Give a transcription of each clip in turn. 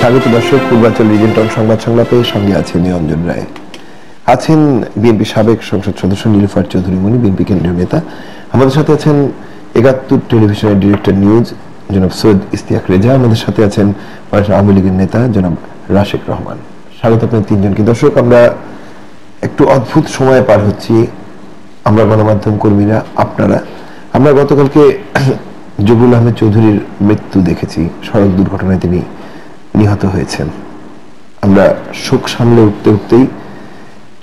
স্বাগত দর্শক, পূর্বাঞ্চল রিজেন্টন সংবাদ সংলাপে সঙ্গে আছেন নিরঞ্জন রায়। আছেন বিএনপি সাবেক সংসদ সদস্য নীলুফার চৌধুরী মনি, বিএনপি কেন্দ্রীয় নেতা। আমাদের সাথে আছেন ৭১ টেলিভিশনের ডিরেক্টর নিউজ জনাব সৈয়দ ইশতিয়াক রেজা। আমাদের সাথে আছেন আওয়ামী লীগের নেতা জনাব রাশেক রহমান। স্বাগত আপনার তিনজনকে। দর্শক, আমরা একটু অদ্ভুত সময় পার হচ্ছি, আমরা গণমাধ্যম কর্মীরা, আপনারা। আমরা গতকালকে জহুরুল আহমেদ চৌধুরীর মৃত্যু দেখেছি, সড়ক দুর্ঘটনায় তিনি নিহত হয়েছেন। আমরা শোক সামলে উঠতে উঠতেই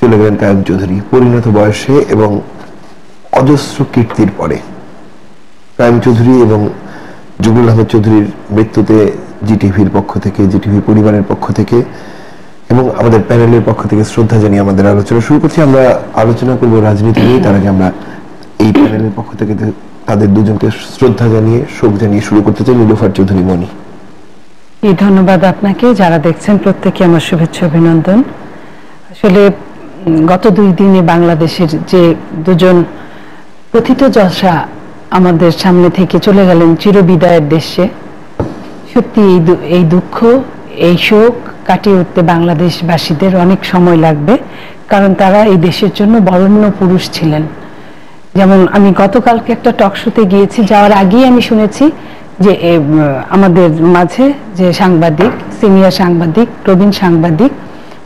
চলে গেলেন কায়েম চৌধুরী, পরিণত বয়সে এবং অজস্র কীর্তির পরে। কায়েম চৌধুরী এবং জহুরুল আহমেদ চৌধুরীর মৃত্যুতে জিটিভির পক্ষ থেকে, জিটিভি পরিবারের পক্ষ থেকে এবং আমাদের প্যানেলের পক্ষ থেকে শ্রদ্ধা জানিয়ে আমাদের আলোচনা শুরু করছি। আমরা আলোচনা করব রাজনীতি নিয়ে। তার আগে আমরা এই প্যানেলের পক্ষ থেকে তাদের দুজনকে শ্রদ্ধা জানিয়ে, শোক জানিয়ে শুরু করতে চাই। নীলুফার চৌধুরী মনি। ধন্যবাদ আপনাকে। যারা দেখছেন প্রত্যেকে আমার শুভেচ্ছা, অভিনন্দন। আসলে গত 2 দিনে বাংলাদেশের যে দুজন প্রথিতযশা আমাদের সামনে থেকে চলে গেলেন চিরবিদায়ের দেশে, সত্যি এই দুঃখ, এই শোক কাটিয়ে উঠতে বাংলাদেশবাসীদের অনেক সময় লাগবে, কারণ তারা এই দেশের জন্য বরেণ্য পুরুষ ছিলেন। যেমন আমি গতকালকে একটা টক শোতে গিয়েছি, যাওয়ার আগেই আমি শুনেছি যে আমাদের মাঝে যে সাংবাদিক, সিনিয়র সাংবাদিক, প্রবীণ সাংবাদিক,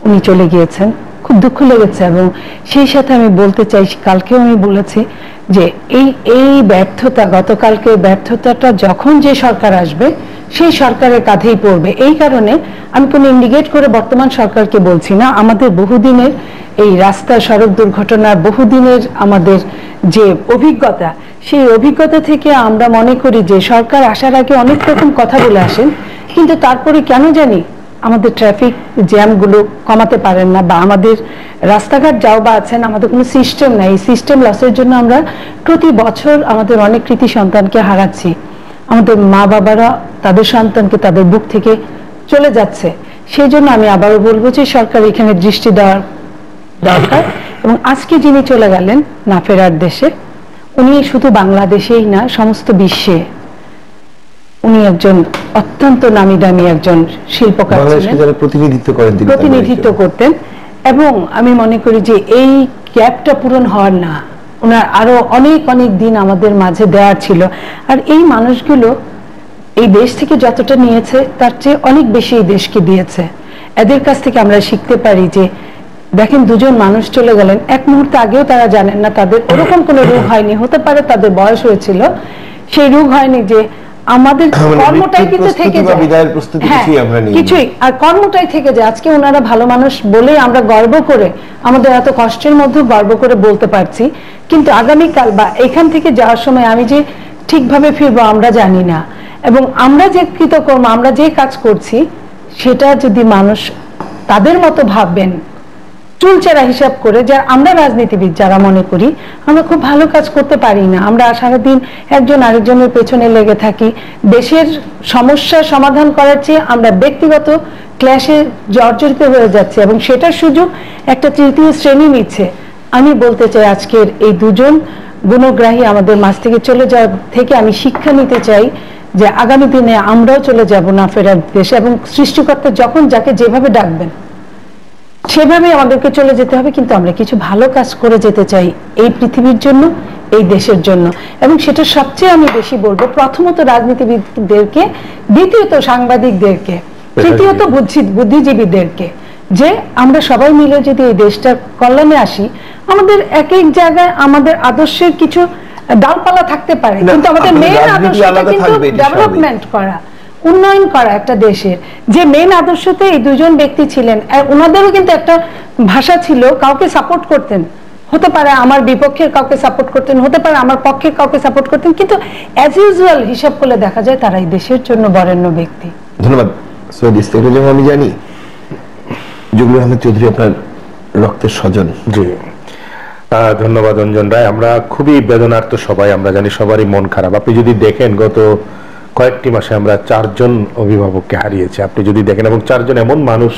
উনি চলে গিয়েছেন। খুব দুঃখ লেগেছে। এবং সেই সাথে আমি বলতে চাই, কালকেও আমি বলেছি যে এই ব্যর্থতা, গতকালকে ব্যর্থতাটা যখন যে সরকার আসবে সেই সরকারের কাঁধেই পড়বে। এই কারণে আমি কোনো ইন্ডিকেট করে বর্তমান সরকারকে বলছি না। আমাদের বহুদিনের এই রাস্তা সড়ক দুর্ঘটনার বহুদিনের আমাদের যে অভিজ্ঞতা, সেই অভিজ্ঞতা থেকে আমরা মনে করি যে সরকার আসার আগে অনেক রকম কথা বলে আসেন, কিন্তু তারপরে কেন জানি আমাদের ট্রাফিক জ্যামগুলো কমাতে পারেন না, বা আমাদের রাস্তাঘাট যাও বা আছেন, আমাদের কোনো সিস্টেম নাই। এই সিস্টেম লসের জন্য আমরা প্রতি বছর আমাদের অনেক কৃতি সন্তানকে হারাচ্ছি। আমাদের মা বাবারা তাদের সন্তানকে তাদের বুক থেকে চলে যাচ্ছে। সেই জন্য আমি আবারও বলবো যে সরকার এখানে দৃষ্টি দেওয়ার দরকার। এবং আজকে যিনি চলে গেলেন না ফেরার দেশে, উনি শুধু বাংলাদেশেই না, সমস্ত বিশ্বে উনি একজন অত্যন্ত নামি দামি একজন শিল্পকার ছিলেন, প্রতিনিধিত্ব করতেন। এবং আমি মনে করি যে এই গ্যাপটা পূরণ হওয়ার না, ওনার আরো অনেক অনেক দিন আমাদের মাঝে দেওয়ার ছিল। আর এই মানুষগুলো এই দেশ থেকে যতটা নিয়েছে তার চেয়ে অনেক বেশি এই দেশকে দিয়েছে। এদের কাছ থেকে আমরা শিখতে পারি যে দেখেন, দুজন মানুষ চলে গেলেন, এক মুহূর্ত আগেও তারা জানেন না তাদের ওরকম কোনো রোগ হয়নি, হতে পারে তাদের বয়স হয়েছিল, সেই রোগ হয়নি, যে আমাদের কর্মটাই কিন্তু থেকে যায়, কিছুই আর কর্মটাই থেকে যায়। আজকে ওনারা ভালো মানুষ বলে আমরা গর্ব করে, আমাদের এত কষ্টের মধ্যে গর্ব করে বলতে পারছি, কিন্তু আগামীকাল বা এখান থেকে যাওয়ার সময় আমি যে ঠিকভাবে ফিরবো আমরা জানি না। এবং আমরা যে কৃতকর্ম, আমরা যে কাজ করছি, সেটা যদি মানুষ তাদের মতো ভাববেন, চুলচেরা হিসাব করে, যারা আমরা রাজনীতিবিদ যারা মনে করি আমরা খুব ভালো কাজ করতে পারি না, আমরা সারাদিন একজন আরেকজনের পেছনে লেগে থাকি, দেশের সমস্যার সমাধান করার চেয়ে আমরা ব্যক্তিগত ক্ল্যাশে জর্জরিত হয়ে যাচ্ছে, এবং সেটার সুযোগ একটা তৃতীয় শ্রেণী নিচ্ছে। আমি বলতে চাই আজকের এই দুজন গুণগ্রাহী আমাদের মাঝ থেকে চলে যাওয়ার থেকে আমি শিক্ষা নিতে চাই যে আগামী দিনে আমরাও চলে যাব না ফেরার দেশে, এবং সৃষ্টিকর্তা যখন যাকে যেভাবে ডাকবেন সেভাবে আমাদেরকে চলে যেতে হবে। কিন্তু আমরা কিছু ভালো কাজ করে যেতে চাই এই পৃথিবীর জন্য, এই দেশের জন্য। এবং সেটা সবচেয়ে আমি বেশি বলবো প্রথমত রাজনীতিবিদদেরকে, দ্বিতীয়ত সাংবাদিকদেরকে, তৃতীয়ত বুদ্ধিজীবীদেরকে, যে আমরা সবাই মিলে যদি এই দেশটার কল্যাণে আসি, আমাদের এক এক জায়গায় আমাদের আদর্শের কিছু ডালপালা থাকতে পারে, কিন্তু আমাদের মেইন আদর্শটা কিন্তু ডেভেলপমেন্ট করা, উন্নয়ন করা একটা দেশের। যে মেইন আদর্শতে এই দুজন ব্যক্তি ছিলেন, ওনাদেরও কিন্তু একটা ভাষা ছিল, কাউকে সাপোর্ট করতেন, হতে পারে আমার বিপক্ষের কাউকে সাপোর্ট করতেন, হতে পারে আমার পক্ষের কাউকে সাপোর্ট করতেন, কিন্তু অ্যাজ ইউজুয়াল হিসাব করলে দেখা যায় তারা এই দেশের জন্য বরেণ্য ব্যক্তি। ধন্যবাদ সৈয়দ ইশতিয়াক। আমি জানি জহুরুল আহমেদ চৌধুরী আপনার রক্তের স্বজন। জি, ধন্যবাদ রঞ্জন রায়। আমরা খুবই বেদনার্ত সবাই, আমরা জানি সবারই মন খারাপ। আপনি যদি দেখেন গত কয়েকটি মাসে আমরা 4 জন অভিভাবককে হারিয়েছি, আপনি যদি দেখেন, এবং 4 জন এমন মানুষ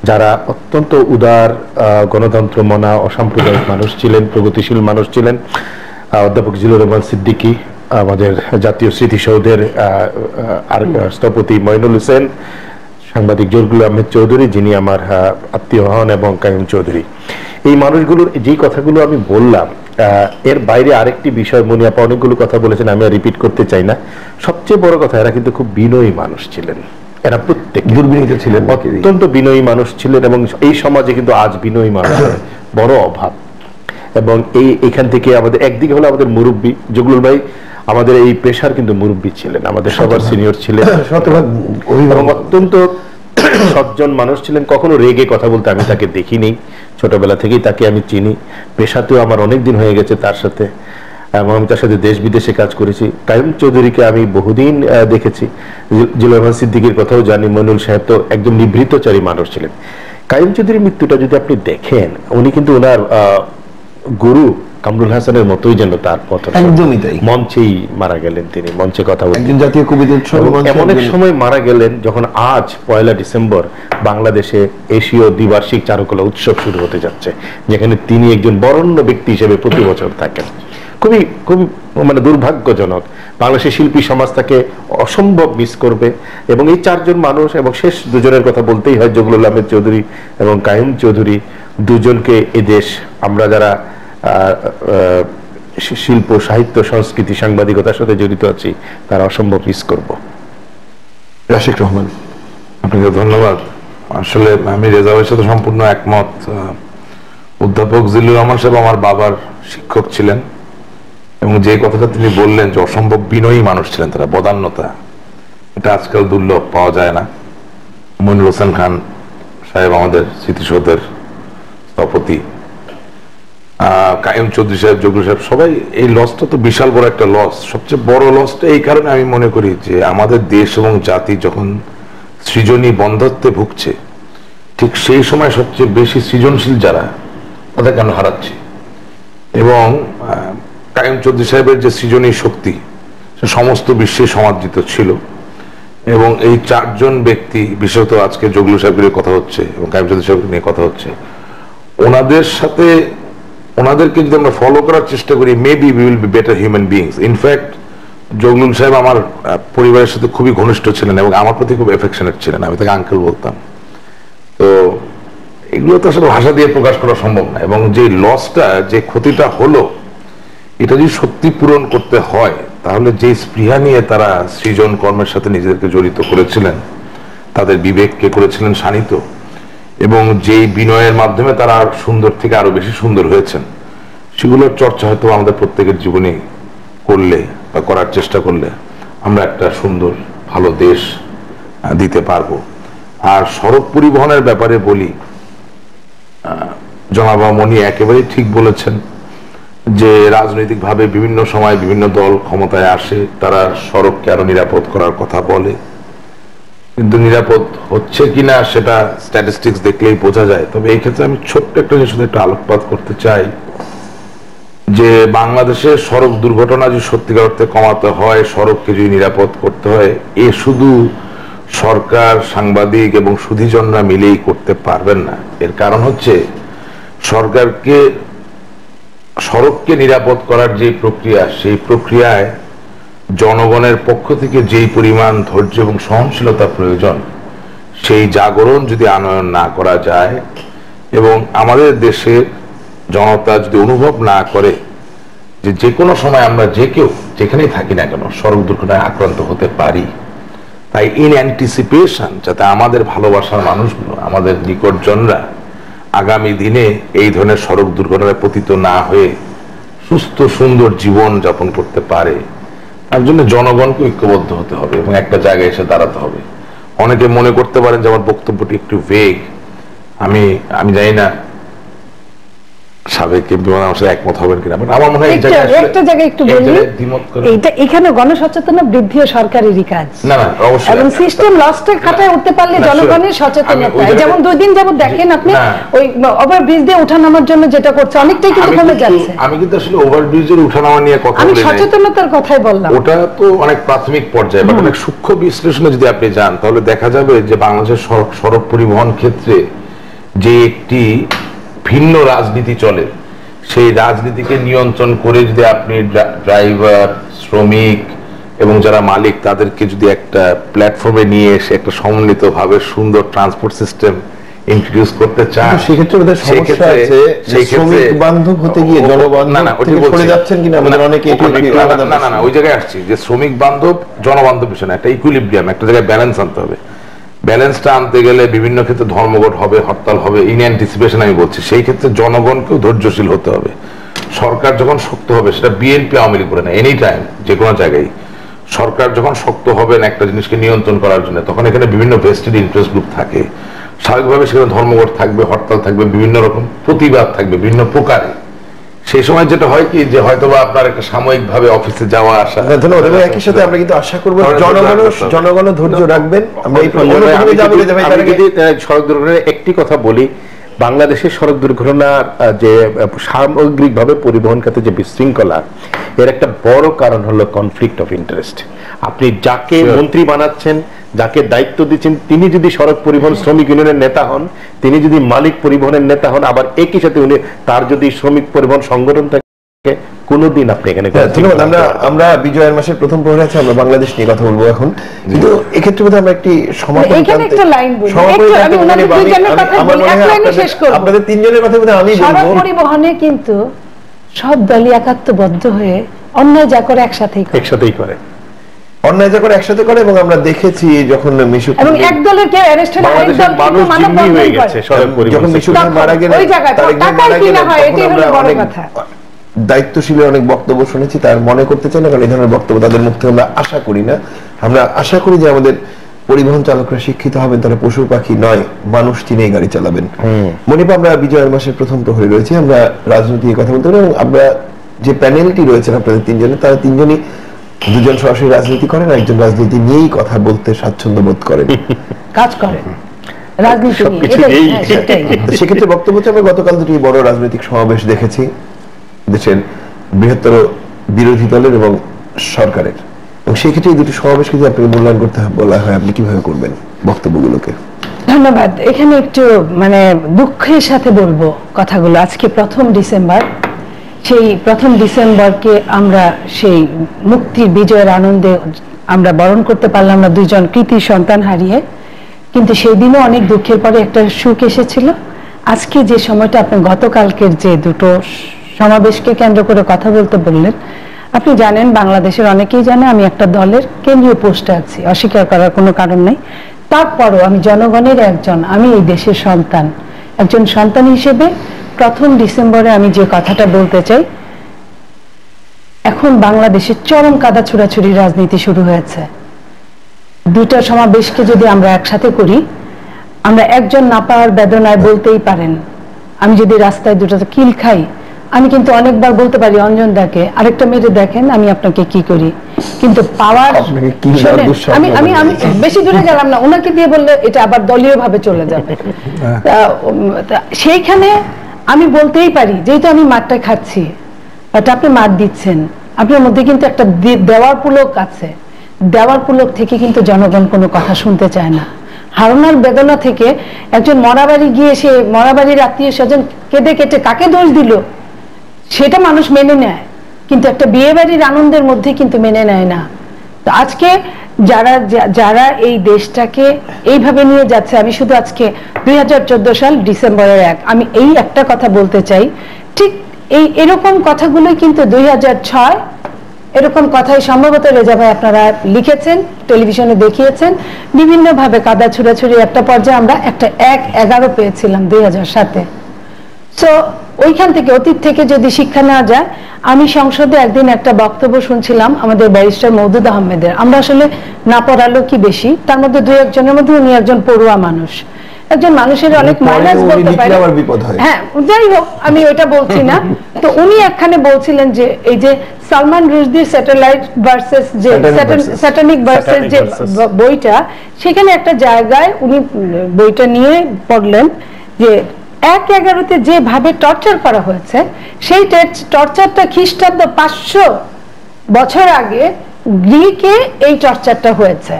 যারা অত্যন্ত উদার, গণতন্ত্র মনা, অসাম্প্রদায়িক মানুষ ছিলেন, প্রগতিশীল মানুষ ছিলেন। অধ্যাপক জিল্লুর রহমান সিদ্দিকী, আমাদের জাতীয় স্মৃতিসৌধের স্থপতি মইনুল হোসেন, সাংবাদিক জহুরুল আহমেদ চৌধুরী, যিনি আমার আত্মীয় হন, এবং কাইয়ুম চৌধুরী। এই মানুষগুলোর যেই কথাগুলো আমি বললাম, এর বাইরে আরেকটি বিষয়, মনিয়াপা অনেকগুলো কথা বলেছেন, আমি আর রিপিট করতে চাই না। সবচেয়ে বড় কথা, এরা কিন্তু খুব বিনয়ী মানুষ ছিলেন। এরা প্রত্যেক দুর্বিনীত ছিলেন, অত্যন্ত বিনয়ী মানুষ ছিলেন, এবং এই সমাজে কিন্তু আজ বিনয়ী মানুষের বড় অভাব। এবং এখান থেকে আমাদের একদিকে হলো আমাদের মুরব্বী জহুরুল ভাই, আমাদের এই পেশার কিন্তু মুরব্বী ছিলেন, আমাদের সবার সিনিয়র ছিলেন, এবং অত্যন্ত সজ্জন মানুষ ছিলেন। কখনো রেগে কথা বলতে আমি তাকে দেখিনি, ছোটবেলা থেকেই তাকে আমি চিনি, পেশাতেও আমার অনেক দিন হয়ে গেছে তার সাথে, এবং আমি তার সাথে দেশ বিদেশে কাজ করেছি। কাইয়ুম চৌধুরীকে আমি বহুদিন দেখেছি, জিলাভান সিদ্দিকীর কথাও জানি। মইনুল সাহেব তো একদম নিভৃতচারী মানুষ ছিলেন। কাইয়ুম চৌধুরীর মৃত্যুটা যদি আপনি দেখেন, উনি কিন্তু ওনার গুরু কামরুল হাসানের মতোই যেন তার পথ, একদমই তাই, মঞ্চেই মারা গেলেন তিনি, মঞ্চে কথা বলতেন। একজন জাতীয় কবিতা উৎসব এমন এক সময় মারা গেলেন যখন আজ 1 ডিসেম্বর বাংলাদেশে এশীয় দ্বিবার্ষিক চারুকলা উৎসব শুরু হতে যাচ্ছে, যেখানে তিনি একজন বরেণ্য ব্যক্তি হিসেবে প্রতি বছর থাকেন। খুবই খুবই মানে দুর্ভাগ্যজনক। বাংলাদেশের শিল্পী সমাজ তাকে অসম্ভব মিস করবে। এবং এই 4 জন মানুষ, এবং শেষ দুজনের কথা বলতেই হয়, জহুরুল আহমেদ চৌধুরী এবং কাইয়ুম চৌধুরী, দুজনকে এদেশ, আমরা যারা শিল্প, সাহিত্য, সংস্কৃতি, সাংবাদিকতার সাথে জড়িত আছি, তারা অসম্ভব মিস করব। রাশিক রহমান, আপনাকে ধন্যবাদ। আসলে আমি রেজাবের সাথে সম্পূর্ণ একমত। অধ্যাপক জিল্লুর রহমান সাহেব আমার বাবার শিক্ষক ছিলেন, এবং যে কথাটা তিনি বললেন যে অসম্ভব বিনয়ী মানুষ ছিলেন তারা, বদান্যতা, এটা আজকাল দুর্লভ, পাওয়া যায় না। মইনুল হোসেন খান সাহেব আমাদের স্মৃতিসৌধের স্থপতি, কাইয়ুম চৌধুরী সাহেব, জহুরুল সাহেব, সবাই, এই লসটা তো বিশাল বড় একটা লস। সবচেয়ে বড় লসটা এই কারণে আমি মনে করি যে আমাদের দেশ এবং জাতি যখন সৃজনী বন্ধত্বে ভুগছে, ঠিক সেই সময় সবচেয়ে বেশি সৃজনশীল যারা, তাদেরকে আমরা হারাচ্ছি। এবং কাইয়ুম চৌধুরী সাহেবের যে সৃজনী শক্তি, সে সমস্ত বিশ্বে সমাদৃত ছিল। এবং এই 4 জন ব্যক্তি, বিশেষত আজকে জহুরুল সাহেব নিয়ে কথা হচ্ছে এবং কাইয়ুম চৌধুরী সাহেব নিয়ে কথা হচ্ছে, ওনাদের সাথে, ওনাদেরকে যদি আমরা ফলো করার চেষ্টা করি, maybe we will be better human beings. In fact Zahurul সাহেব আমার পরিবারের সাথে খুবই ঘনিষ্ঠ ছিলেন, এবং আমার প্রতি খুব এফেকশনেট ছিলেন, আমি তাকে আঙ্কেল বলতাম। তো এগুলো তো আসলে ভাষা দিয়ে প্রকাশ করা সম্ভব না। এবং যে লসটা, যে ক্ষতিটা হলো, এটা যদি সত্যি পূরণ করতে হয়, তাহলে যে স্পৃহা নিয়ে তারা সৃজন কর্মের সাথে নিজেদেরকে জড়িত করেছিলেন, তাদের বিবেককে করেছিলেন শানিত, এবং যেই বিনয়ের মাধ্যমে তারা সুন্দর থেকে আরো বেশি সুন্দর হয়েছেন, সেগুলোর চর্চা হয়তো আমাদের প্রত্যেকের জীবনে করলে বা করার চেষ্টা করলে আমরা একটা সুন্দর ভালো দেশ দিতে পারবো। আর সড়ক পরিবহনের ব্যাপারে বলি, জনাব মনি একেবারেই ঠিক বলেছেন যে রাজনৈতিকভাবে বিভিন্ন সময় বিভিন্ন দল ক্ষমতায় আসে, তারা সড়ককে আরো নিরাপদ করার কথা বলে, কিন্তু নিরাপদ হচ্ছে কিনা সেটা স্ট্যাটিস্টিক্স দেখলেই বোঝা যায়। তবে এই ক্ষেত্রে আমি ছোট্ট একটা জিনিস একটু আলোকপাত করতে চাই, যে বাংলাদেশের সড়ক দুর্ঘটনা যদি সত্যিকার অর্থে কমাতে হয়, সড়ককে যদি নিরাপদ করতে হয়, এ শুধু সরকার, সাংবাদিক এবং সুধীজনরা মিলেই করতে পারবেন না। এর কারণ হচ্ছে সরকারকে সড়ককে নিরাপদ করার যে প্রক্রিয়া, সেই প্রক্রিয়ায় জনগণের পক্ষ থেকে যেই পরিমাণ ধৈর্য এবং সহনশীলতা প্রয়োজন, সেই জাগরণ যদি আনয়ন না করা যায়, এবং আমাদের দেশের জনতা যদি অনুভব না করে যে যে কোনো সময় আমরা যে কেউ যেখানেই থাকি না কেন সড়ক দুর্ঘটনায় আক্রান্ত হতে পারি, তাই ইন অ্যান্টিসিপেশন, যাতে আমাদের ভালোবাসার মানুষগুলো, আমাদের নিকটজনরা আগামী দিনে এই ধরনের সড়ক দুর্ঘটনায় পতিত না হয়ে সুস্থ সুন্দর জীবন যাপন করতে পারে, তার জন্য জনগণকে ঐক্যবদ্ধ হতে হবে এবং একটা জায়গায় এসে দাঁড়াতে হবে। অনেকে মনে করতে পারেন যে আমার বক্তব্যটি একটু ভেগ, আমি জানি না সাবেক এমপি আমার সাথে একমত হবেন কিনা, আমার মনে হয় একটা জায়গায় একটু বলি, এইটা এখানে গণসচেতনতা বৃদ্ধি ও সরকারেরই কাজ। না না, অবশ্যই, এবং সিস্টেম লসটা খাটায় উঠতে পারলে জনগণের সচেতনতা, যেমন 2 দিন যাবত দেখেন আপনি ওই ওভারব্রিজ দিয়ে ওঠানামার জন্য যেটা করছে, অনেকটাই কিন্তু কমে যাচ্ছে। আমি কিন্তু আসলে ওভারব্রিজের উঠানামা নিয়ে কথা বলি, আমি সচেতনতার কথাই বললাম। ওটা তো অনেক প্রাথমিক পর্যায়ে, বাট অনেক সূক্ষ্ম বিশ্লেষণে যদি আপনি যান, তাহলে দেখা যাবে যে বাংলাদেশের সড়ক পরিবহন ক্ষেত্রে যে একটি ভিন্ন রাজনীতি চলে, সেই রাজনীতিকে নিয়ন্ত্রণ করে যদি আপনি ড্রাইভার, শ্রমিক, এবং যারা মালিক তাদেরকে যদি একটা প্ল্যাটফর্মে নিয়ে এসে একটা সমন্বিতভাবে সুন্দর ট্রান্সপোর্ট সিস্টেম ইন্ট্রোডিউস করতে চান, সেক্ষেত্রে ওদের সমস্যা আছে যে শ্রমিক বান্ধব হতে গিয়ে জনবান্ধব থেকে সরে যাচ্ছেন কিনা আমাদের অনেকে না ওই জায়গায় আসছি যে শ্রমিক বান্ধব জনবান্ধব বিষয় না, একটা ইকুইলিব্রিয়াম, একটা জায়গায় ব্যালেন্স আনতে হবে। ব্যালেন্সটা আনতে গেলে বিভিন্ন ক্ষেত্রে ধর্মঘট হবে, হরতাল হবে, ইন অ্যান্টিসিপেশন আমি বলছি। সেই ক্ষেত্রে জনগণকেও ধৈর্যশীল হতে হবে। সরকার যখন শক্ত হবে, সেটা বিএনপি আওয়ামী লীগ করে না, এনি টাইম যে কোনো জায়গায় সরকার যখন শক্ত হবেন একটা জিনিসকে নিয়ন্ত্রণ করার জন্য, তখন এখানে বিভিন্ন ভেস্টেড ইন্টারেস্ট গ্রুপ থাকে, স্বাভাবিকভাবে সেখানে ধর্মঘট থাকবে, হরতাল থাকবে, বিভিন্ন রকম প্রতিবাদ থাকবে বিভিন্ন প্রকারে। সেই সময় যেটা হয় কি যে হয়তোবা আপনার একটা সাময়িক ভাবে অফিসে যাওয়া আসা। ধন্যবাদ। একই সাথে আমরা কিন্তু আশা করবো জনগণ ধৈর্য রাখবেন। আমরা এই সড়ক দুর্ঘটনার একটি কথা বলি, বাংলাদেশের সড়ক দুর্ঘটনার যে সামগ্রিকভাবে পরিবহন খাতে যে বিশৃঙ্খলা, এর একটা বড় কারণ হলো কনফ্লিক্ট অফ ইন্টারেস্ট। আপনি যাকে মন্ত্রী বানাচ্ছেন, যাকে দায়িত্ব দিচ্ছেন, তিনি যদি সড়ক পরিবহন শ্রমিক ইউনিয়নের নেতা হন, তিনি যদি মালিক পরিবহনের নেতা হন, আবার একই সাথে উনি তার যদি শ্রমিক পরিবহন সংগঠন থাকে, কোনদিন আপনি এখানে। ধন্যবাদ। আমরা বিজয়ের মাসের প্রথম প্রহরে আছে, আমরা বাংলাদেশ নিয়ে কথা বলবো এখন, কিন্তু এক্ষেত্রে বোধহয় আমরা একটি আপনাদের তিনজনের কথা বোধহয় আমি বলবো। পরিবহনে কিন্তু সব দলই একাত্মবদ্ধ হয়ে অন্যায় যা করে একসাথেই করে, অন্যায় যা করে একসাথে করে। এবং আমরা দেখেছি যখন মিশু এবং এক দলের কেউ অ্যারেস্ট হলে আরেক দল মানুষ জিম্মি হয়ে গেছে সড়ক পরিবহন। যখন মিশু মারা গেলেন, ওই জায়গায় টাকা কি না হয় এটাই হলো বড় কথা। দায়িত্বশীলের অনেক বক্তব্য শুনেছি, তার মনে করতে চাই না, কারণ এই ধরনের বক্তব্য তাদের মুখ থেকে আমরা আশা করি না। আমরা আশা করি যে আমাদের পরিবহন চালকরা শিক্ষিত হবেন, তারা পশু পাখি নয়, মানুষ চিনেই গাড়ি চালাবেন। মনিপা, আমরা বিজয়ের মাসের প্রথম প্রহরে রয়েছি, আমরা রাজনীতি কথা বলতে পারি। এবং আমরা যে প্যানেলটি রয়েছেন আপনাদের তিনজনের, তারা তিনজনই, দুজন সরাসরি রাজনীতি করেন, একজন রাজনীতি নিয়েই কথা বলতে স্বাচ্ছন্দ্য বোধ করেন, কাজ করেন সেক্ষেত্রে বক্তব্য হচ্ছে, আমরা গতকাল দুটি বড় রাজনৈতিক সমাবেশ দেখেছি দেশের বৃহত্তর বিরোধী দলের এবং সরকারের, এবং সেই ক্ষেত্রে এই দুটি সমাবেশকে যদি আপনাকে মূল্যায়ন করতে বলা হয়, আপনি কিভাবে করবেন বক্তব্যগুলোকে? ধন্যবাদ। এখানে একটু দুঃখের সাথে বলবো কথাগুলো। আজকে 1 ডিসেম্বর, সেই 1 ডিসেম্বরকে আমরা সেই মুক্তির বিজয়ের আনন্দে আমরা বরণ করতে পারলাম না, দুইজন কৃতি সন্তান হারিয়ে। কিন্তু সেই দিনও অনেক দুঃখের পরে একটা সুখ এসেছিল। আজকে যে সময়টা আপনি গতকালকের যে দুটো সমাবেশকে কেন্দ্র করে কথা বলতে বললেন, আপনি জানেন, বাংলাদেশের অনেকেই জানে আমি একটা দলের কেন্দ্রীয় পোস্টে আছি, অস্বীকার করার কোনো কারণ নেই। তারপরও আমি জনগণের আমি এই দেশের সন্তান, একজন সন্তান হিসেবে 1 ডিসেম্বরে আমি যে কথাটা বলতে চাই, এখন বাংলাদেশের চরম কাদা ছুড়াছুড়ি রাজনীতি শুরু হয়েছে। দুইটা সমাবেশকে যদি আমরা একসাথে করি, আমরা একজন না পাওয়ার বেদনায় বলতেই পারেন, আমি যদি রাস্তায় দুটো কিল খাই, আমি কিন্তু অনেকবার বলতে পারি অঞ্জনদাকে, আরেকটা মেরে দেখেন আমি আপনাকে কি করি। কিন্তু পাওয়ার, আমি আমি আমি বেশি দূরে গেলাম না, ওনাকে দিয়ে বললে এটা আবার দলীয় ভাবে চলে যাবে। সেইখানে আমি বলতেই পারি, যেহেতু আমি মারটা খাচ্ছি, বাট আপনি মার দিচ্ছেন, আপনার মধ্যে কিন্তু একটা দেওয়ার পুলক আছে। দেওয়ার পুলক থেকে কিন্তু জনগণ কোনো কথা শুনতে চায় না। হারানোর বেদনা থেকে একজন মরাবাড়ি গিয়ে, সে মরাবাড়ির আত্মীয় স্বজন কেঁদে কেটে কাকে দোষ দিল সেটা মানুষ মেনে নেয়, কিন্তু একটা বিয়ে বাড়ির আনন্দের মধ্যে কিন্তু মেনে নেয় না। তো আজকে যারা এই দেশটাকে এইভাবে নিয়ে যাচ্ছে, আমি শুধু আজকে 2014 সাল ডিসেম্বরের 1, আমি এই একটা কথা বলতে চাই, ঠিক এরকম কথাগুলোই কিন্তু 2006 এরকম কথাই সম্ভবত রেজা ভাই আপনারা লিখেছেন, টেলিভিশনে দেখিয়েছেন, বিভিন্ন ভাবে কাদা ছুড়াছুড়ি একটা পর্যায়ে আমরা একটা 1/11 পেয়েছিলাম 2007-এ। সো ওইখান থেকে, অতীত থেকে যদি শিক্ষা নেওয়া যায়, আমি সংসদে একদিন একটা বক্তব্য শুনছিলাম আমাদের ব্যারিস্টার মওদুদ আহমেদের। আমরা আসলে না পড়ালো কি বেশি, তার মধ্যে 2-1 জনের মধ্যে উনি একজন পড়ুয়া মানুষ, একজন মানুষের অনেক মাইনাস বলতে পারে, হ্যাঁ যাই হোক আমি ওইটা বলছি না। তো উনি একখানে বলছিলেন যে এই যে সালমান রুশদির স্যাটেলাইট ভার্সেস যে স্যাটানিক ভার্সেস যে বইটা, সেখানে একটা জায়গায় উনি বইটা নিয়ে পড়লেন যে 1/11-তে যেভাবে টর্চার করা হয়েছে, সেই টর্চারটা খ্রিস্টাব্দ 500 বছর আগে গ্রিকে এই টর্চারটা হয়েছে।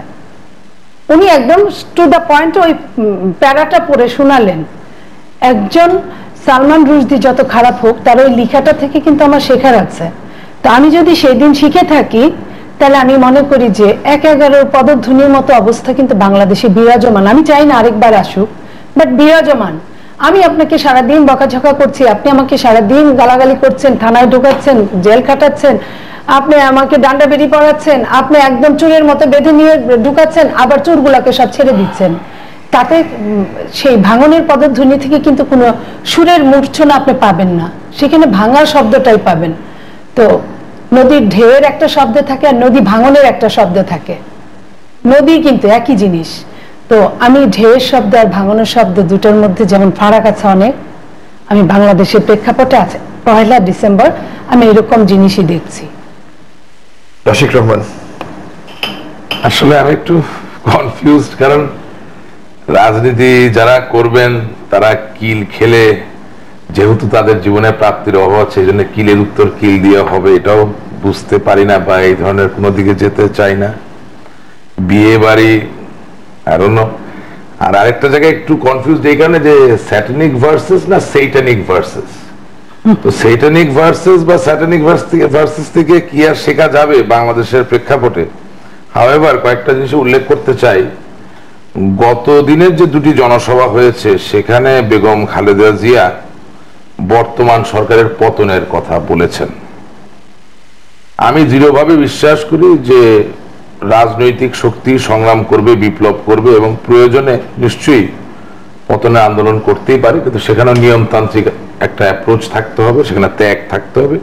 উনি একদম টু দ্য পয়েন্ট ওই প্যারাটা পড়ে শোনালেন। একজন সালমান রুশদি যত খারাপ হোক, তার ওই লেখাটা থেকে কিন্তু আমার শেখার আছে। তো আমি যদি সেই দিন শিখে থাকি, তাহলে আমি মনে করি যে ১/১১ পদধ্বনির মতো অবস্থা কিন্তু বাংলাদেশে বিরাজমান। আমি চাই না আরেকবার আসুক, বাট বিরাজমান। আমি আপনাকে সারাদিন বকাঝকা করছি, আপনি আমাকে সারাদিন গালাগালি করছেন, থানায় ঢোকাচ্ছেন, জেল খাটাচ্ছেন, আপনি আমাকে ডান্ডা বেরি পড়াচ্ছেন, আপনি একদম চুরের মতো বেঁধে নিয়ে ঢুকাচ্ছেন, আবার চোরগুলাকে সব ছেড়ে দিচ্ছেন। তাতে সেই ভাঙনের পদধ্বনি থেকে কিন্তু কোনো সুরের মূর্ছনা আপনি পাবেন না, সেখানে ভাঙা শব্দটাই পাবেন। তো নদীর ঢেউয়ের একটা শব্দ থাকে আর নদী ভাঙনের একটা শব্দ থাকে, নদী কিন্তু একই জিনিস। তো আমি ঢেউয়ের শব্দ আর ভাঙনের শব্দ দুটোর মধ্যে যেমন ফারাক আছে অনেক, আমি বাংলাদেশের প্রেক্ষাপটে আছে 1 ডিসেম্বর আমি এরকম জিনিসই দেখছি। রশিক রহমান, আসলে আমি একটু কনফিউজড, কারণ রাজনীতি যারা করবেন তারা কিল খেলে, যেহেতু তাদের জীবনে প্রাপ্তির অভাব আছে, এই জন্য কিলের উত্তর কিল দিয়ে হবে এটাও বুঝতে পারি না, বা এই ধরনের কোনো দিকে যেতে চাই না। বিয়ে বাড়ি আর অন্য, আর আরেকটা জায়গায় একটু কনফিউজড এই কারণে যে স্যাটানিক ভার্সেস না সেইটানিক ভার্সেস, তো সেইটানিক ভার্সেস বা স্যাটানিক ভার্সেস থেকে কি আর শেখা যাবে বাংলাদেশের প্রেক্ষাপটে। হাওয়েভার কয়েকটা জিনিস উল্লেখ করতে চাই। গত দিনের যে দুটি জনসভা হয়েছে সেখানে বেগম খালেদা জিয়া বর্তমান সরকারের পতনের কথা বলেছেন। আমি দৃঢ়ভাবে বিশ্বাস করি যে রাজনৈতিক শক্তি সংগ্রাম করবে, বিপ্লব করবে এবং প্রয়োজনে নিশ্চয়ই পতনের আন্দোলন করতেই পারে, কিন্তু সেখানে নিয়মতান্ত্রিক একটা অ্যাপ্রোচ থাকতে হবে, সেখানে ত্যাগ থাকতে হবে।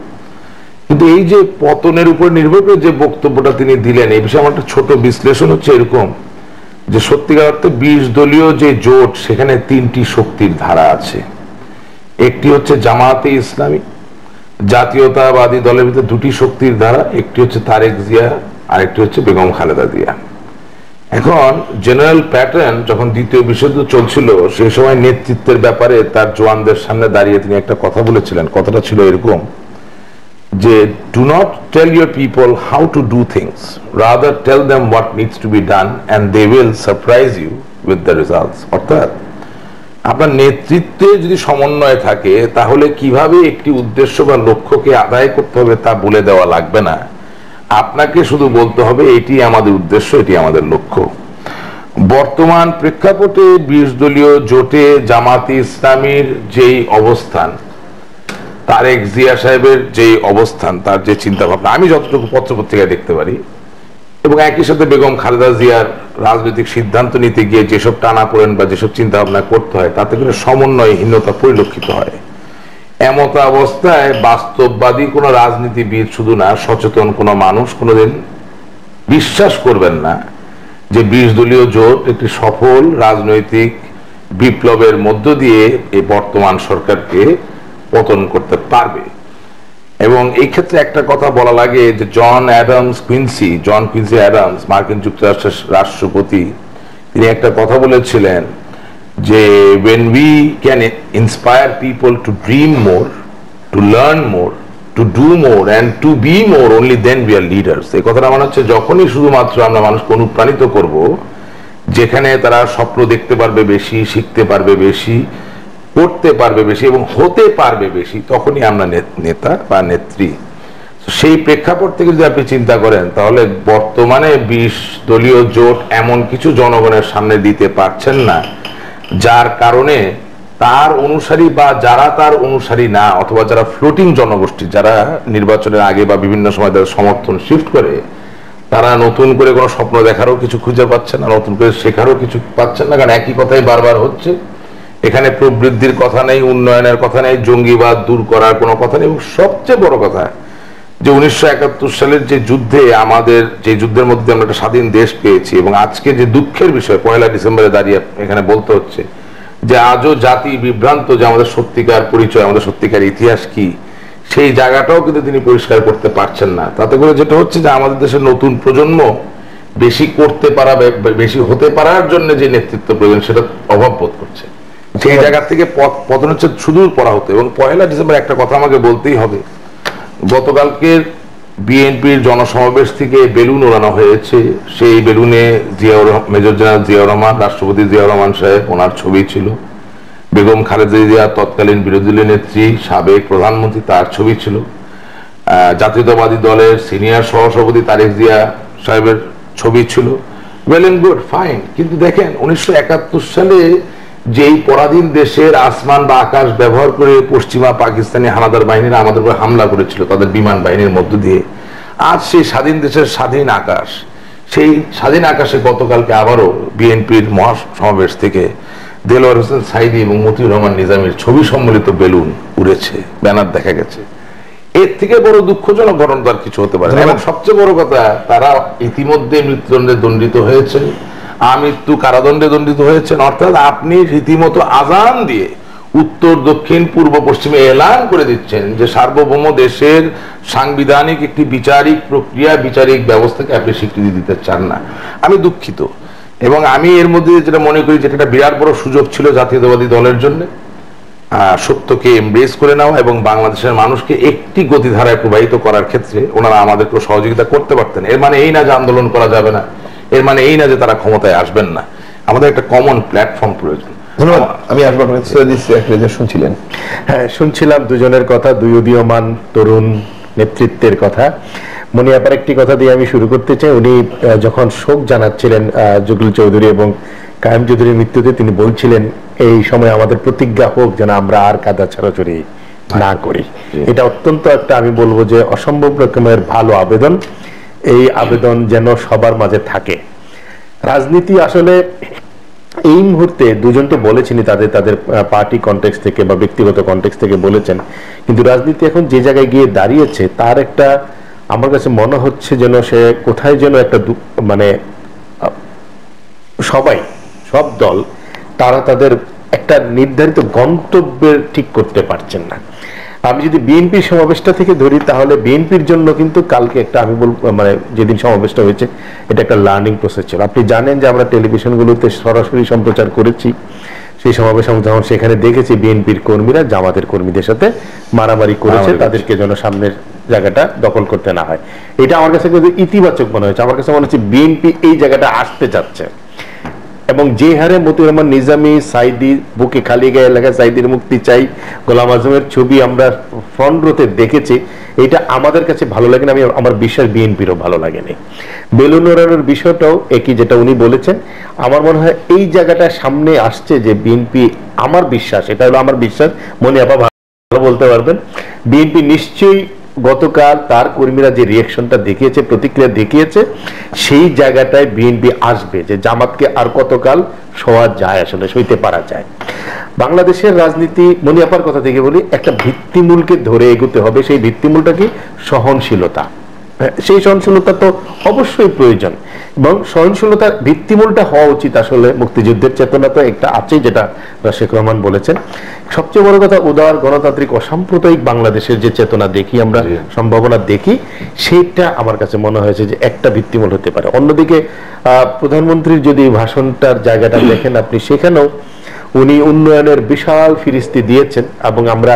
কিন্তু এই যে পতনের উপর নির্ভর করে যে বক্তব্যটা তিনি দিলেন, এই বিষয়ে আমার একটা ছোট বিশ্লেষণ হচ্ছে এরকম যে সত্যিকার অর্থে 20 দলীয় যে জোট, সেখানে 3টি শক্তির ধারা আছে। একটি হচ্ছে জামায়াতে ইসলামী, জাতীয়তাবাদী দলের ভিতরে 2টি শক্তির ধারা, একটি হচ্ছে তারেক জিয়া, আরেকটি হচ্ছে বেগম খালেদা জিয়া। এখন জেনারেল প্যাটার্ন যখন দ্বিতীয় বিশ্বযুদ্ধ চলছিল সেই সময় নেতৃত্বের ব্যাপারে তার জওয়ানদের সামনে দাঁড়িয়ে তিনি একটা কথা বলেছিলেন। কথাটা ছিল এরকম যে do not tell your people how to do things, rather tell them what needs to be done and they will surprise you with the results. অর্থাৎ আপনার নেতৃত্বে যদি সমন্বয় থাকে তাহলে কিভাবে একটি উদ্দেশ্য বা লক্ষ্যকে আদায় করতে হবে তা বলে দেওয়া লাগবে না, আপনাকে শুধু বলতে হবে এটি আমাদের উদ্দেশ্য, এটি আমাদের লক্ষ্য। বর্তমান প্রেক্ষাপটে 20 দলীয় জোটে জামাতে ইসলামীর যেই অবস্থান, তারেক জিয়া সাহেবের যেই অবস্থান, তার যে চিন্তা ভাবনা আমি যতটুকু পত্রপত্রিকায় দেখতে পারি, এবং একই সাথে বেগম খালেদা জিয়ার রাজনৈতিক সিদ্ধান্ত নিতে গিয়ে যেসব টানাপোড়েন বা যেসব চিন্তা ভাবনা করতে হয় তাতে করে সমন্বয়হীনতা পরিলক্ষিত হয়। এমত অবস্থায় বাস্তববাদী কোন রাজনীতিবিদ শুধু না, সচেতন কোন মানুষ কোনোদিন বিশ্বাস করবেন না যে 20 দলীয় জোট একটি সফল রাজনৈতিক বিপ্লবের মধ্য দিয়ে এই বর্তমান সরকারকে পতন করতে পারবে। এবং এই ক্ষেত্রে একটা কথা বলা লাগে যে জন কুইন্সি অ্যাডামস, মার্কিন যুক্তরাষ্ট্রের রাষ্ট্রপতি, তিনি একটা কথা বলেছিলেন যে when we can inspire people to dream more, to learn more, to do more and to be more, only then we are leaders. এই কথাটা মনে হচ্ছে যখনই শুধুমাত্র আমরা মানুষকে অনুপ্রাণিত করব, যেখানে তারা স্বপ্ন দেখতে পারবে বেশি, শিখতে পারবে বেশি, করতে পারবে বেশি এবং হতে পারবে বেশি, তখনই আমরা নেতা বা নেত্রী। সেই প্রেক্ষাপট থেকে যদি আপনি চিন্তা করেন তাহলে বর্তমানে 20 দলীয় জোট এমন কিছু জনগণের সামনে দিতে পারছেন না যার কারণে তার অনুসারী বা যারা তার অনুসারী না, অথবা যারা ফ্লোটিং জনগোষ্ঠী, যারা নির্বাচনের আগে বা বিভিন্ন সময় তাদের সমর্থন শিফট করে, তারা নতুন করে কোনো স্বপ্ন দেখারও কিছু খুঁজে পাচ্ছেন না, নতুন করে শেখারও কিছু পাচ্ছেন না, কারণ একই কথাই বারবার হচ্ছে। এখানে প্রবৃদ্ধির কথা নেই, উন্নয়নের কথা নেই, জঙ্গিবাদ দূর করার কোনো কথা নেই। এবং সবচেয়ে বড় কথা যে 1971 সালের যে যুদ্ধে, আমাদের যে যুদ্ধের মধ্যে আমরা একটা স্বাধীন দেশ পেয়েছি, এবং আজকে যে দুঃখের বিষয় 1 ডিসেম্বরে দাঁড়িয়ে এখানে বলতে হচ্ছে যে আজও জাতি বিভ্রান্ত যে আমাদের সত্যিকার পরিচয়, আমাদের সত্যিকার ইতিহাস কি, সেই জায়গাটাও কিন্তু তিনি পরিষ্কার করতে পারছেন না। তাতে করে যেটা হচ্ছে যে আমাদের দেশের নতুন প্রজন্ম বেশি করতে পারা, বেশি হতে পারার জন্য যে নেতৃত্ব প্রয়োজন সেটা অভাব বোধ করছে। সেই জায়গা থেকে পতন হচ্ছে সুদূর পরা হতো। এবং 1 ডিসেম্বর একটা কথা আমাকে বলতেই হবে, গতকালকের বিএনপির জনসমাবেশ থেকে বেলুন ওড়ানো হয়েছে। সেই বেলুনে মেজর জেনারেল জিয়াউর রহমান, রাষ্ট্রপতি জিয়াউর রহমান সাহেব, ওনার ছবি ছিল। বেগম খালেদা জিয়া তৎকালীন বিরোধী দলীয় নেত্রী, সাবেক প্রধানমন্ত্রী, তার ছবি ছিল। জাতীয়তাবাদী দলের সিনিয়র সহসভাপতি তারেক জিয়া সাহেবের ছবি ছিল, ওয়েল এন্ড গুড, ফাইন। কিন্তু দেখেন 1971 সালে যেই পরাধীন দেশের আসমান বা আকাশ ব্যবহার করে পশ্চিমা পাকিস্তানি হানাদার বাহিনীরা আমাদের উপর হামলা করেছিল তাদের বিমান বাহিনীর মধ্য দিয়ে, আজ সেই স্বাধীন দেশের স্বাধীন আকাশ, সেই স্বাধীন আকাশে গতকালকে আবারও বিএনপির মহাসমাবেশ থেকে দেলোয়ার হোসেন সাইদি এবং মতিউর রহমান নিজামীর ছবি সম্মিলিত বেলুন উড়েছে, ব্যানার দেখা গেছে। এর থেকে বড় দুঃখজনক ঘটনা আর কিছু হতে পারে না। এবং সবচেয়ে বড় কথা, তারা ইতিমধ্যে মৃত্যুদণ্ডে দণ্ডিত হয়েছেন, আমৃত্যু কারাদণ্ডে দণ্ডিত হয়েছেন। অর্থাৎ আপনি রীতিমতো আজান দিয়ে উত্তর দক্ষিণ পূর্ব পশ্চিমে এলান করে দিচ্ছেন যে সার্বভৌম দেশের সাংবিধানিক একটি বিচারিক প্রক্রিয়া, বিচারিক ব্যবস্থাকে আপনি স্বীকৃতি দিতে চান না। আমি দুঃখিত, এবং আমি এর মধ্যে যেটা মনে করি যেটা একটা বিরাট বড় সুযোগ ছিল জাতীয়তাবাদী দলের জন্য, সত্যকে এমব্রেস করে নেওয়া এবং বাংলাদেশের মানুষকে একটি গতিধারায় প্রবাহিত করার ক্ষেত্রে ওনারা আমাদেরকে সহযোগিতা করতে পারতেন। এর মানে এই না যে আন্দোলন করা যাবে না, এর মানে এই না যে তারা ক্ষমতায় আসবেন না। আমাদের একটা কমন প্ল্যাটফর্ম প্রয়োজন। ধন্যবাদ। আমি আসবো শুনছিলেন। হ্যাঁ, শুনছিলাম দুজনের কথা, দুই উদীয়মান তরুণ নেতৃত্বের কথা। মনিয়াপার একটি কথা দিয়ে আমি শুরু করতে চাই। উনি যখন শোক জানাচ্ছিলেন জুগল চৌধুরী এবং কায়েম চৌধুরীর মৃত্যুতে, তিনি বলছিলেন এই সময় আমাদের প্রতিজ্ঞা হোক যেন আমরা আর কাদা ছাড়াছড়ি না করি। এটা অত্যন্ত একটা, আমি বলবো যে অসম্ভব রকমের ভালো আবেদন। এই আবেদন যেন সবার মাঝে থাকে। রাজনীতি আসলে এই মুহূর্তে, দুজন তো বলেছেনই তাদের তাদের পার্টি কনটেক্সট থেকে বা ব্যক্তিগত কনটেক্সট থেকে বলেছেন, কিন্তু রাজনীতি এখন যে জায়গায় গিয়ে দাঁড়িয়েছে তার একটা, আমার কাছে মনে হচ্ছে যেন সে কোথায় যেন একটা মানে সব দল তারা তাদের একটা নির্ধারিত গন্তব্যের ঠিক করতে পারছেন না। আমি যদি বিএনপির সমাবেশটা থেকে ধরি, তাহলে বিএনপির জন্য কিন্তু কালকে একটা, আমি বলবো মানে যেদিন সমাবেশটা হয়েছে এটা একটা লার্নিং প্রসেস ছিল। আপনি জানেন যে আমরা টেলিভিশনগুলোতে সরাসরি সম্প্রচার করেছি সেই সমাবেশ, যখন সেখানে দেখেছি বিএনপির কর্মীরা জামাতের কর্মীদের সাথে মারামারি করেছে, তাদেরকে যেন সামনের জায়গাটা দখল করতে না হয়। এটা আমার কাছে কিন্তু ইতিবাচক মনে হয়েছে। আমার কাছে মনে হচ্ছে বিএনপি এই জায়গাটা আসতে চাচ্ছে, এবং যে হারে মতিউর রহমান নিজামী, সাইদি, বুকে খালি গায়ে লেখা সাইদির মুক্তি চাই, গোলাম আজমের ছবি আমরা ফ্রন্ট রোতে দেখেছি, এটা আমাদের কাছে ভালো লাগে না। আমার বিশ্বাস বিএনপিরও ভালো লাগেনি। বেলুন ওড়ানোর বিষয়টাও একই, যেটা উনি বলেছেন। আমার মনে হয় এই জায়গাটা সামনে আসছে যে বিএনপি, আমার বিশ্বাস, এটা হলো আমার বিশ্বাস, মনি আপা ভালো বলতে পারবেন, বিএনপি নিশ্চয়ই গতকাল তার কর্মীরা যে রিঅ্যাকশনটা দেখিয়েছে, প্রতিক্রিয়া দেখিয়েছে, সেই জায়গাটায় বিএনপি আসবে যে জামাতকে আর কতকাল সওয়া যায়, আসলে সইতে পারা যায়। বাংলাদেশের রাজনীতি, মনিয়াপার কথা থেকে বলি, একটা ভিত্তিমূলকে ধরে এগোতে হবে। সেই ভিত্তিমূলটা কি? সহনশীলতা। সেই সহনশীলতা তো অবশ্যই প্রয়োজন, এবং সহনশীলতার ভিত্তিমূলটা হওয়া উচিত আসলে মুক্তিযুদ্ধের চেতনা তো একটা আছে, যেটা শেখ রহমান বলেছেন। সবচেয়ে বড় কথা, উদার গণতান্ত্রিক অসাম্প্রদায়িক বাংলাদেশের যে চেতনা দেখি আমরা, সম্ভাবনা দেখি, সেটা আমার কাছে মনে হয়েছে যে একটা ভিত্তিমূল হতে পারে। অন্যদিকে প্রধানমন্ত্রীর যদি ভাষণটার জায়গাটা দেখেন আপনি, সেখানেও উনি উন্নয়নের বিশাল ফিরিস্তি দিয়েছেন, এবং আমরা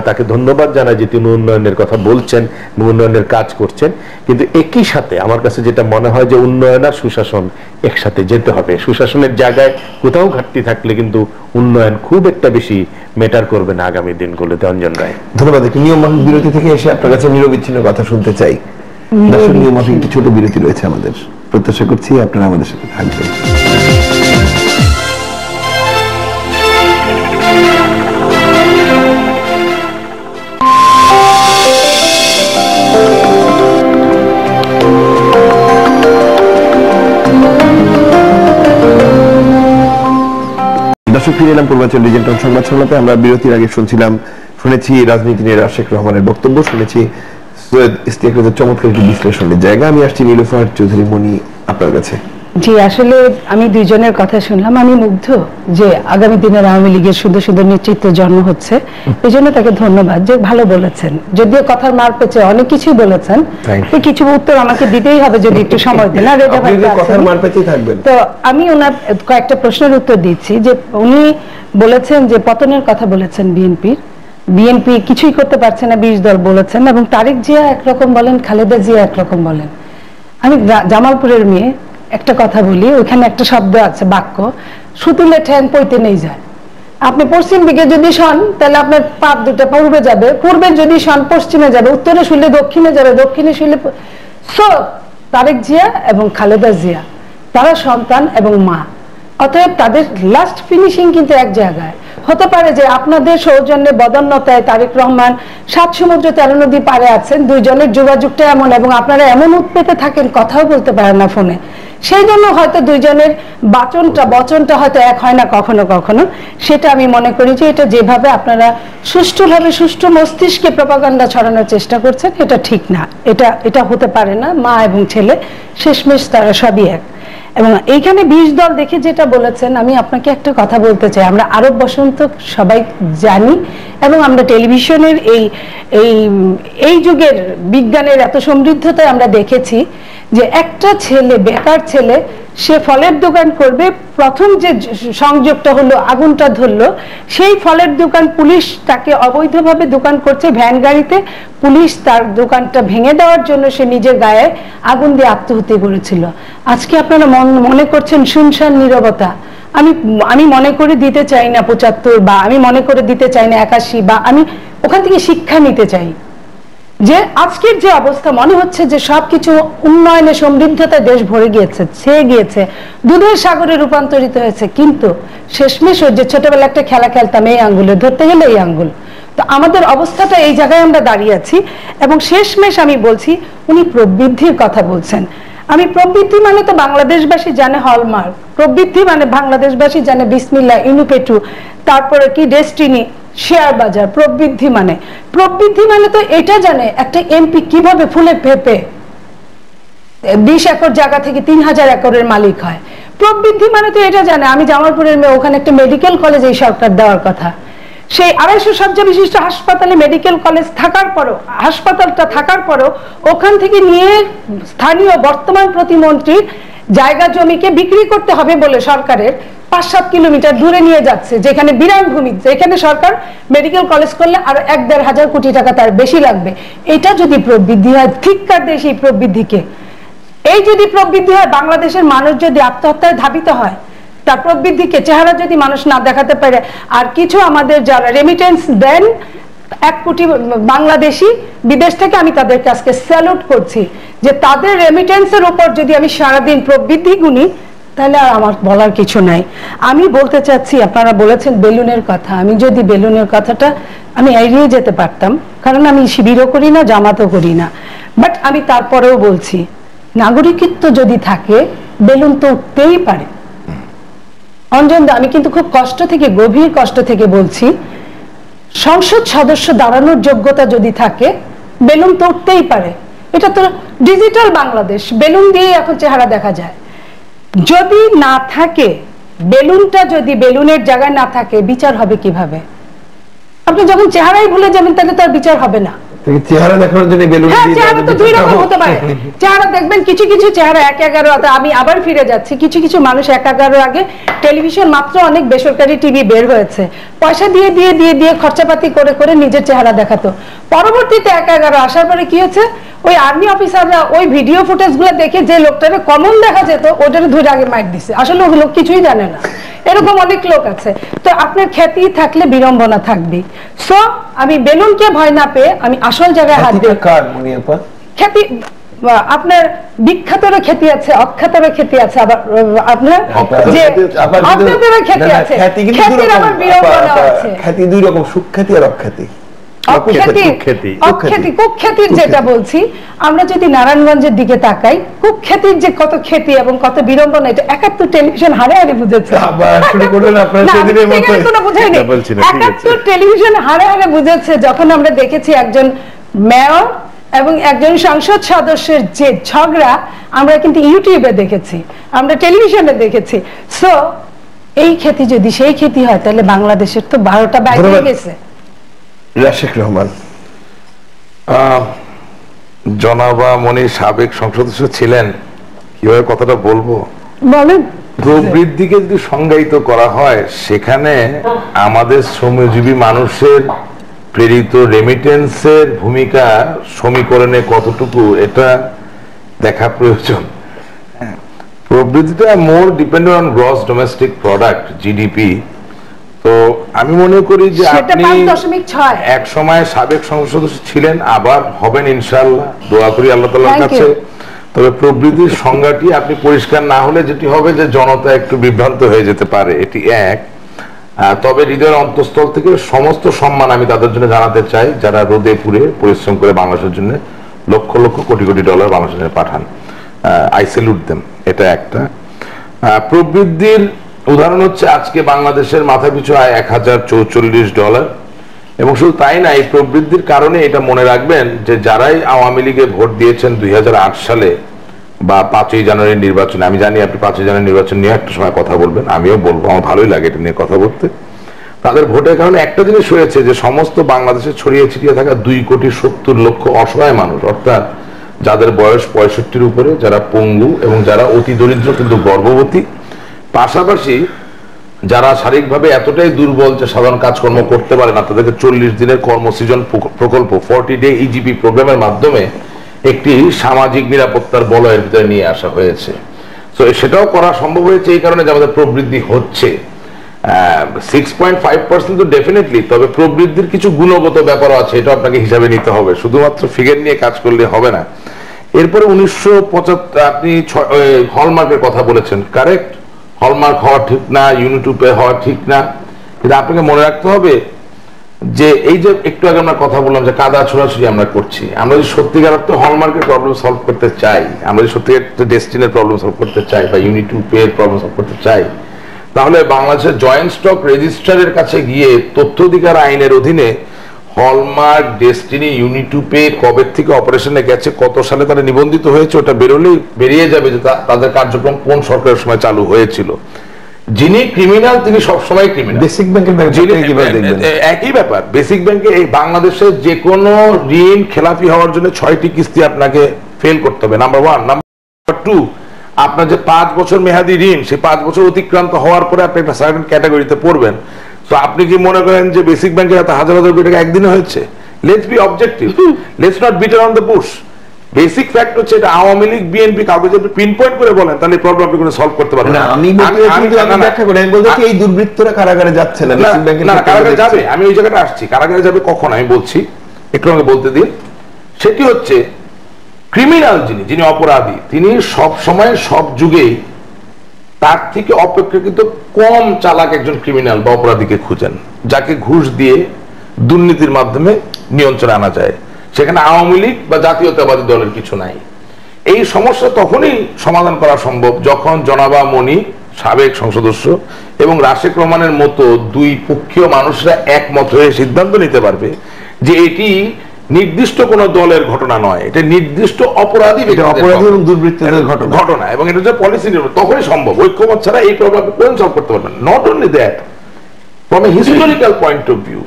তাকে ধন্যবাদ জানাই যে তিনি উন্নয়নের কথা বলছেন, উন্নয়নের কাজ করছেন। কিন্তু একই সাথে আমার কাছে যেটা মনে হয় যে উন্নয়ন আর সুশাসন একসাথে যেতে হবে। সুশাসনের জায়গায় কোথাও ঘাটতি থাকলে কিন্তু উন্নয়ন খুব একটা বেশি ম্যাটার করবে না আগামী দিনগুলোতে। অঞ্জন রায়, ধন্যবাদ। একটি নিয়মমাফিক বিরতি থেকে এসে আপনার কাছে নিরবিচ্ছিন্ন কথা শুনতে চাই। নিয়মমাফিক একটি ছোট বিরতি রয়েছে আমাদের, প্রত্যাশা করছি আপনারা আমাদের সাথে থাকবেন। দর্শক, ফিরে এলাম পূর্বাঞ্চল রিজেন্টন সংবাদ সংলাপে। আমরা বিরতির আগে শুনেছি রাজনীতি নিয়ে শেখ রহমানের বক্তব্য, শুনেছি সৈয়দ ইশতিয়াক রেজার চমৎকার একটি বিশ্লেষণের জায়গা। আমি আসছি নীলুফার চৌধুরী মনি আপনার কাছে। জি, আসলে আমি দুইজনের কথা শুনলাম, আমি মুগ্ধ যে আগামী দিনের আওয়ামী লীগের সুন্দর সুন্দর নেতৃত্ব জন্ম হচ্ছে। এই জন্য তাকে ধন্যবাদ, যে ভালো বলেছেন, যদিও কথার মার পেছে অনেক কিছুই বলেছেন, কিছু উত্তর আমাকে দিতেই হবে যদি একটু সময় দেন। তো আমি ওনার কয়েকটা প্রশ্নের উত্তর দিচ্ছি। যে উনি বলেছেন যে পতনের কথা বলেছেন বিএনপি কিছুই করতে পারছে না, 20 দল বলেছেন, এবং তারেক জিয়া একরকম বলেন, খালেদা জিয়া একরকম বলেন। আমি জামালপুরের মেয়ে, একটা কথা বলি, ওইখানে একটা শব্দ আছে, বাক্য, সুতুলে ঠ্যাং পইতে নেই যায়। আপনি পশ্চিম দিকে যদি শোন তাহলে আপনার পাপ দুটো পূর্বে যাবে, পূর্বে যদি শোন পশ্চিমে যাবে, উত্তরে শুনলে দক্ষিণে যাবে, দক্ষিণে শুনলে সো তারেক জিয়া এবং খালেদা জিয়া তারা সন্তান এবং মা, অতএব তাদের লাস্ট ফিনিশিং কিন্তু এক জায়গায়। হতে পারে যে আপনাদের সৌজন্যে বদন্যতায় তারেক রহমান ৭ সমুদ্র ১৩ নদী পারে আছেন, দুইজনের যোগাযোগটা এমন এবং আপনারা এমন উৎপেতে থাকেন কথাও বলতে পারেন না ফোনে, সেই জন্য হয়তো দুইজনের বচনটা হয়তো এক হয় না কখনো কখনো। সেটা আমি মনে করি যে এটা যেভাবে আপনারা সুষ্ঠুভাবে সুষ্ঠু মস্তিষ্কে প্রপাগান্ডা ছড়ানোর চেষ্টা করছেন এটা ঠিক না, এটা হতে পারে না। মা এবং ছেলে শেষমেশ তারা সবই এক। এবং এইখানে ২০ দল দেখে যেটা বলেছেন, আমি আপনাকে একটা কথা বলতে চাই, আমরা আরব বসন্ত সবাই জানি এবং আমরা টেলিভিশনের এই যুগের বিজ্ঞানের এত সমৃদ্ধতায় আমরা দেখেছি যে একটা ছেলে, বেকার ছেলে, সে ফলের দোকান করবে, প্রথম যে সংযোগটা হলো আগুনটা ধরলো, সেই ফলের দোকান পুলিশ তাকে অবৈধভাবে দোকান করছে ভ্যান গাড়িতে, পুলিশ তার দোকানটা ভেঙে দেওয়ার জন্য সে নিজের গায়ে আগুন দিয়ে আত্মহত্যা করেছিল। আজকে আপনারা মনে করছেন শুনশান নীরবতা। আমি মনে করে দিতে চাই না ৭৫ বা আমি মনে করে দিতে চাই না ৮১ বা আমি ওখান থেকে শিক্ষা নিতে চাই যে আজকের যে অবস্থা মনে হচ্ছে যে সবকিছু উন্নয়নে সমৃদ্ধতায় দেশ ভরে গিয়েছে, ছেয়ে গিয়েছে, দুধের সাগরে রূপান্তরিত হয়েছে, কিন্তু শেষমেশ যে ছোটবেলা একটা খেলা খেলতাম এই আঙ্গুলে ধরতে গেলে এই আঙ্গুল, তো আমাদের অবস্থাটা এই জায়গায় আমরা দাঁড়িয়ে আছি। এবং শেষমেশ আমি বলছি, উনি প্রবৃদ্ধির কথা বলছেন, আমি প্রবৃদ্ধি মানে তো বাংলাদেশবাসী জানে হলমার্ক, প্রবৃদ্ধি মানে বাংলাদেশবাসী জানে বিসমিল্লাহ, ইনুপেটু, তারপরে কি ডেস্টিনি, শেয়ার বাজার। প্রবৃদ্ধি মানে তো এটা জানে একটা এমপি কিভাবে ফুলে ফেপে ২০ একর জায়গা থেকে ৩,০০০ একরের মালিক হয়। প্রবৃদ্ধি মানে তো এটা জানে, আমি জামালপুরের মেয়ে, ওখানে একটা মেডিকেল কলেজ এই সরকার দেওয়ার কথা, সেই ২৫০ শয্যা বিশিষ্ট হাসপাতালে মেডিকেল কলেজ থাকার পরও, হাসপাতালটা থাকার পরও ওখান থেকে নিয়ে স্থানীয় বর্তমান প্রতিমন্ত্রীর জায়গা জমিকে বিক্রি করতে হবে বলে সরকারের ৫-৭ কিলোমিটার দূরে নিয়ে যাচ্ছে, যেখানে বিরান ভূমি, যেখানে সরকার মেডিকেল কলেজ করলে আরো ১-১.৫ হাজার কোটি টাকা তার বেশি লাগবে। এটা যদি প্রবৃদ্ধি হয়, ধিক্কার দেয় সেই প্রবৃদ্ধিকে। এই যদি প্রবৃদ্ধি হয়, বাংলাদেশের মানুষ যদি আত্মহত্যায় ধাবিত হয়, তার প্রবৃদ্ধিকে চেহারা যদি মানুষ না দেখাতে পারে, আর কিছু আমাদের যারা রেমিটেন্স দেন ১ কোটি বাংলাদেশি বিদেশ থেকে, আমি তাদের কাছে স্যালুট করছি যে তাদের রেমিটেন্সের উপর যদি আমি সারাদিন প্রবৃদ্ধি গুনি তাহলে আর আমার বলার কিছু নাই। আমি বলতে চাচ্ছি, আপনারা বলেছেন বেলুনের কথা, আমি যদি বেলুনের কথাটা আমি এড়িয়ে যেতে পারতাম, কারণ আমি শিবিরও করি না, জামাতও করি না, বাট আমি তারপরেও বলছি নাগরিকত্ব যদি থাকে বেলুন তো উঠতেই পারে। অঞ্জন দা, আমি কিন্তু খুব কষ্ট থেকে, গভীর কষ্ট থেকে বলছি, সংসদ সদস্য দাঁড়ানোর যোগ্যতা যদি থাকে বেলুন তো উঠতেই পারে। এটা তো ডিজিটাল বাংলাদেশ, বেলুন দিয়ে এখন চেহারা দেখা যায়। যদি না থাকে বেলুনটা, যদি বেলুনের জায়গায় না থাকে, বিচার হবে কিভাবে? আপনি যখন চেহারাই ভুলে যাবেন তাহলে তো আর বিচার হবে না। চেহারা দেখানোর জন্য বেলুন, হ্যাঁ, চেহারা তো দুই রকম হতে পারে। চেহারা দেখবেন কিছু কিছু চেহারা ১-১১, আমি আবার ফিরে যাচ্ছি, কিছু কিছু মানুষ ১-১১ আগে টেলিভিশন মাত্র অনেক বেসরকারি টিভি বের হয়েছে, পয়সা দিয়ে দিয়ে দিয়ে দিয়ে খরচাপাতি করে করে নিজের চেহারা দেখাতো। পরবর্তীতে ১-১১ আসার পরে কি হচ্ছে, ওই আর্মি অফিসাররা ওই ভিডিও ফুটেজ গুলো দেখে যে লোকটারে কমন দেখা যেত ওটারে ধরে আগে মাইক দিছে, আসলে ওই লোক কিছুই জানে না। এরকম অনেক লোক আছে। তো আপনার খ্যাতি থাকলে বিড়ম্বনা থাকবে। সো আমি বেলুনকে ভয় না পেয়ে আমি আসল জায়গায় হাত দিই। খ্যাতি আপনার বিখ্যাতরও খ্যাতি আছে, অখ্যাতরও খ্যাতি আছে, আবার আপনার যে অখ্যাতরও খ্যাতি আছে, খ্যাতির আবার বিড়ম্বনা আছে। খ্যাতি দুই রকম, সুখ্যাতি আর অখ্যাতি। কুখ্যাতির যেটা বলছি, আমরা যদি নারায়ণগঞ্জের দিকে তাকাই, কুখ্যাতির যে কত খ্যাতি এবং কত বিড়ম্বনা, এটা ৭১ টেলিভিশন হারে হারে বুঝেছে। ৭১ টেলিভিশন হারে হারে বুঝেছে যখন আমরা দেখেছি একজন মেয়র এবং একজন সংসদ সদস্যের যে ঝগড়া, আমরা কিন্তু ইউটিউবে দেখেছি, আমরা টেলিভিশনে দেখেছি। সো এই খ্যাতি যদি সেই খ্যাতি হয় তাহলে বাংলাদেশের তো ১২টা ব্যাগ হয়ে গেছে। রাশেক রহমান, জনাবা মনি সাবেক সংসদ সদস্য ছিলেন, কিভাবে কথাটা বলবো, বলেন। প্রবৃদ্ধিকে যদি সংজ্ঞায়িত করা হয়, সেখানে আমাদের শ্রমজীবী মানুষের প্রেরিত রেমিটেন্সের ভূমিকা সমীকরণে কতটুকু, এটা দেখা প্রয়োজন। প্রবৃদ্ধিটা more dependent on gross domestic product, GDP. তো আমি মনে করি যে সেটা আপনি 5.6 এক সময় সাবেক সংসদ সদস্য ছিলেন, আবার হবেন ইনশাআল্লাহ, দোয়া করি আল্লাহ তাআলার Thank কাছে। you. তবে প্রবৃদ্ধির সংজ্ঞাটি আপনি পরিষ্কার না হলে যেটি হবে যে জনতা একটু বিভ্রান্ত হয়ে যেতে পারে, এটি এক। তবে হৃদয়ের অন্তঃস্থল থেকে সমস্ত সম্মান আমি তাদের জন্য জানাতে চাই যারা রোদে পুড়ে পরিশ্রম করে বাংলাদেশের জন্য লক্ষ লক্ষ কোটি কোটি ডলার বাংলাদেশের জন্য পাঠান। I salute them. এটা একটা। প্রবৃদ্ধির উদাহরণ হচ্ছে আজকে বাংলাদেশের মাথাপিছু আয় $1044, এবং শুধু তাই না, এই প্রবৃদ্ধির কারণে এটা মনে রাখবেন যে যারাই আওয়ামী লীগে ভোট দিয়েছেন 2008 সালে বা 5ই জানুয়ারি নির্বাচনে, আমি জানি আপনি 5ই জানুয়ারি নির্বাচন নিয়ে একটা সময় কথা বলবেন, আমিও বলবো, আমার ভালোই লাগে এটা নিয়ে কথা বলতে। তাদের ভোটের কারণে একটা জিনিস হয়েছে যে সমস্ত বাংলাদেশে ছড়িয়ে ছিটিয়ে থাকা 2,70,00,000 অসহায় মানুষ, অর্থাৎ যাদের বয়স 65-র উপরে, যারা পঙ্গু এবং যারা অতি দরিদ্র কিন্তু গর্ভবতী, পাশাপাশি যারা শারীরিকভাবে এতটাই দুর্বল যে সাধারণ কাজকর্ম করতে পারে না, তাদেরকে 40 দিনের কর্মসৃজন প্রকল্প 40 ডে ইজিপি প্রোগ্রামের মাধ্যমে একটি সামাজিক নিরাপত্তার বলয়ের ভিতরে নিয়ে আসা হয়েছে। তো সেটাও করা সম্ভব হয়েছে এই কারণে যে আমাদের প্রবৃদ্ধি হচ্ছে 6.5% তো ডেফিনেটলি। তবে প্রবৃদ্ধির কিছু গুণগত ব্যাপারও আছে, এটা আপনাকে হিসাবে নিতে হবে, শুধুমাত্র ফিগার নিয়ে কাজ করলে হবে না। এরপরে 1975 আপনি হলমার্কের কথা বলেছেন, কারেক্ট। হলমার্ক হওয়া ঠিক না, ইউনিটুপে হওয়া ঠিক না, কিন্তু আপনাকে মনে রাখতে হবে যে এই যে একটু আগে আমরা কথা বললাম যে কাদা ছোড়াছুড়ি আমরা করছি, আমরা যদি সত্যিকার অর্থে হলমার্কের প্রবলেম সলভ করতে চাই, আমরা যদি সত্যিকার ডেস্টিনের প্রবলেম সলভ করতে চাই বা ইউনিটুপের প্রবলেম সলভ করতে চাই, তাহলে বাংলাদেশের জয়েন্ট স্টক রেজিস্ট্রারের কাছে গিয়ে তথ্য অধিকার আইনের অধীনে হলমার্ক, ডেস্টিনি, ইউনিটুপে কবে থেকে অপারেশনে গেছে, কত সালে তারা নিবন্ধিত হয়েছে, ওটা বেরোলেই বেরিয়ে যাবে যে তাদের কার্যক্রম কোন সরকারের সময় চালু হয়েছিল। যিনি ক্রিমিনাল তিনি সবসময় ক্রিমিনাল। বেসিক ব্যাংকের একই ব্যাপার, বেসিক ব্যাংকে এই বাংলাদেশের যে কোনো ঋণ খেলাপি হওয়ার জন্য 6টি কিস্তি আপনাকে ফেল করতে হবে, নাম্বার 1। নাম্বার 2, আপনার যে 5 বছর মেয়াদি ঋণ, সেই 5 বছর অতিক্রান্ত হওয়ার পরে আপনি একটা সার্টেন ক্যাটাগরিতে পড়বেন। তো আপনি কি মনে করেন যে বেসিক ব্যাংকে এত হাজার হাজার কোটি টাকা একদিনে হয়েছে? Let's be objective, let's not bit around the Bush. Basic fact হচ্ছে এটা আওয়ামী লীগ, বিএনপি, কাউকে যদি পিন পয়েন্ট করে বলেন তাহলে প্রবলেম আপনি কোনো সলভ করতে পারবেন না। আমি ব্যাখ্যা করি, আমি বলতে এই দুর্বৃত্তরা কারাগারে যাচ্ছে না, বেসিক ব্যাংকে না, কারাগারে যাবে, আমি ওই জায়গাটা আসছি। কারাগারে যাবে কখন আমি বলছি, একটু আমাকে বলতে দিন। সেটি হচ্ছে ক্রিমিনাল, যিনি অপরাধী, তিনি সব সময় সব যুগেই তার থেকে অপেক্ষাকৃত কম চালাক একজন ক্রিমিনাল বা অপরাধীকে খুঁজেন, যাকে ঘুষ দিয়ে দুর্নীতির মাধ্যমে নিয়ন্ত্রণে আনা যায়। সেখানে আওয়ামী লীগ বা জাতীয়তাবাদী দলের কিছু নাই। এই সমস্যা তখনই সমাধান করা সম্ভব যখন জনাবা মনি, সাবেক সংসদ সদস্য, এবং রাশেক রহমানের মতো দুই পক্ষীয় মানুষরা একমত হয়ে সিদ্ধান্ত নিতে পারবে যে এটি নির্দিষ্ট কোন দলের ঘটনা নয়, এটা নির্দিষ্ট অপরাধী এবং দুর্বৃত্তদের ঘটনা, এবং এটা যে পলিসি নির্ভর, তখনই সম্ভব। ঐক্যমত ছাড়া এই প্রবলেম কোন সলভ করতে পারবেন। Not only that, from a historical point of view,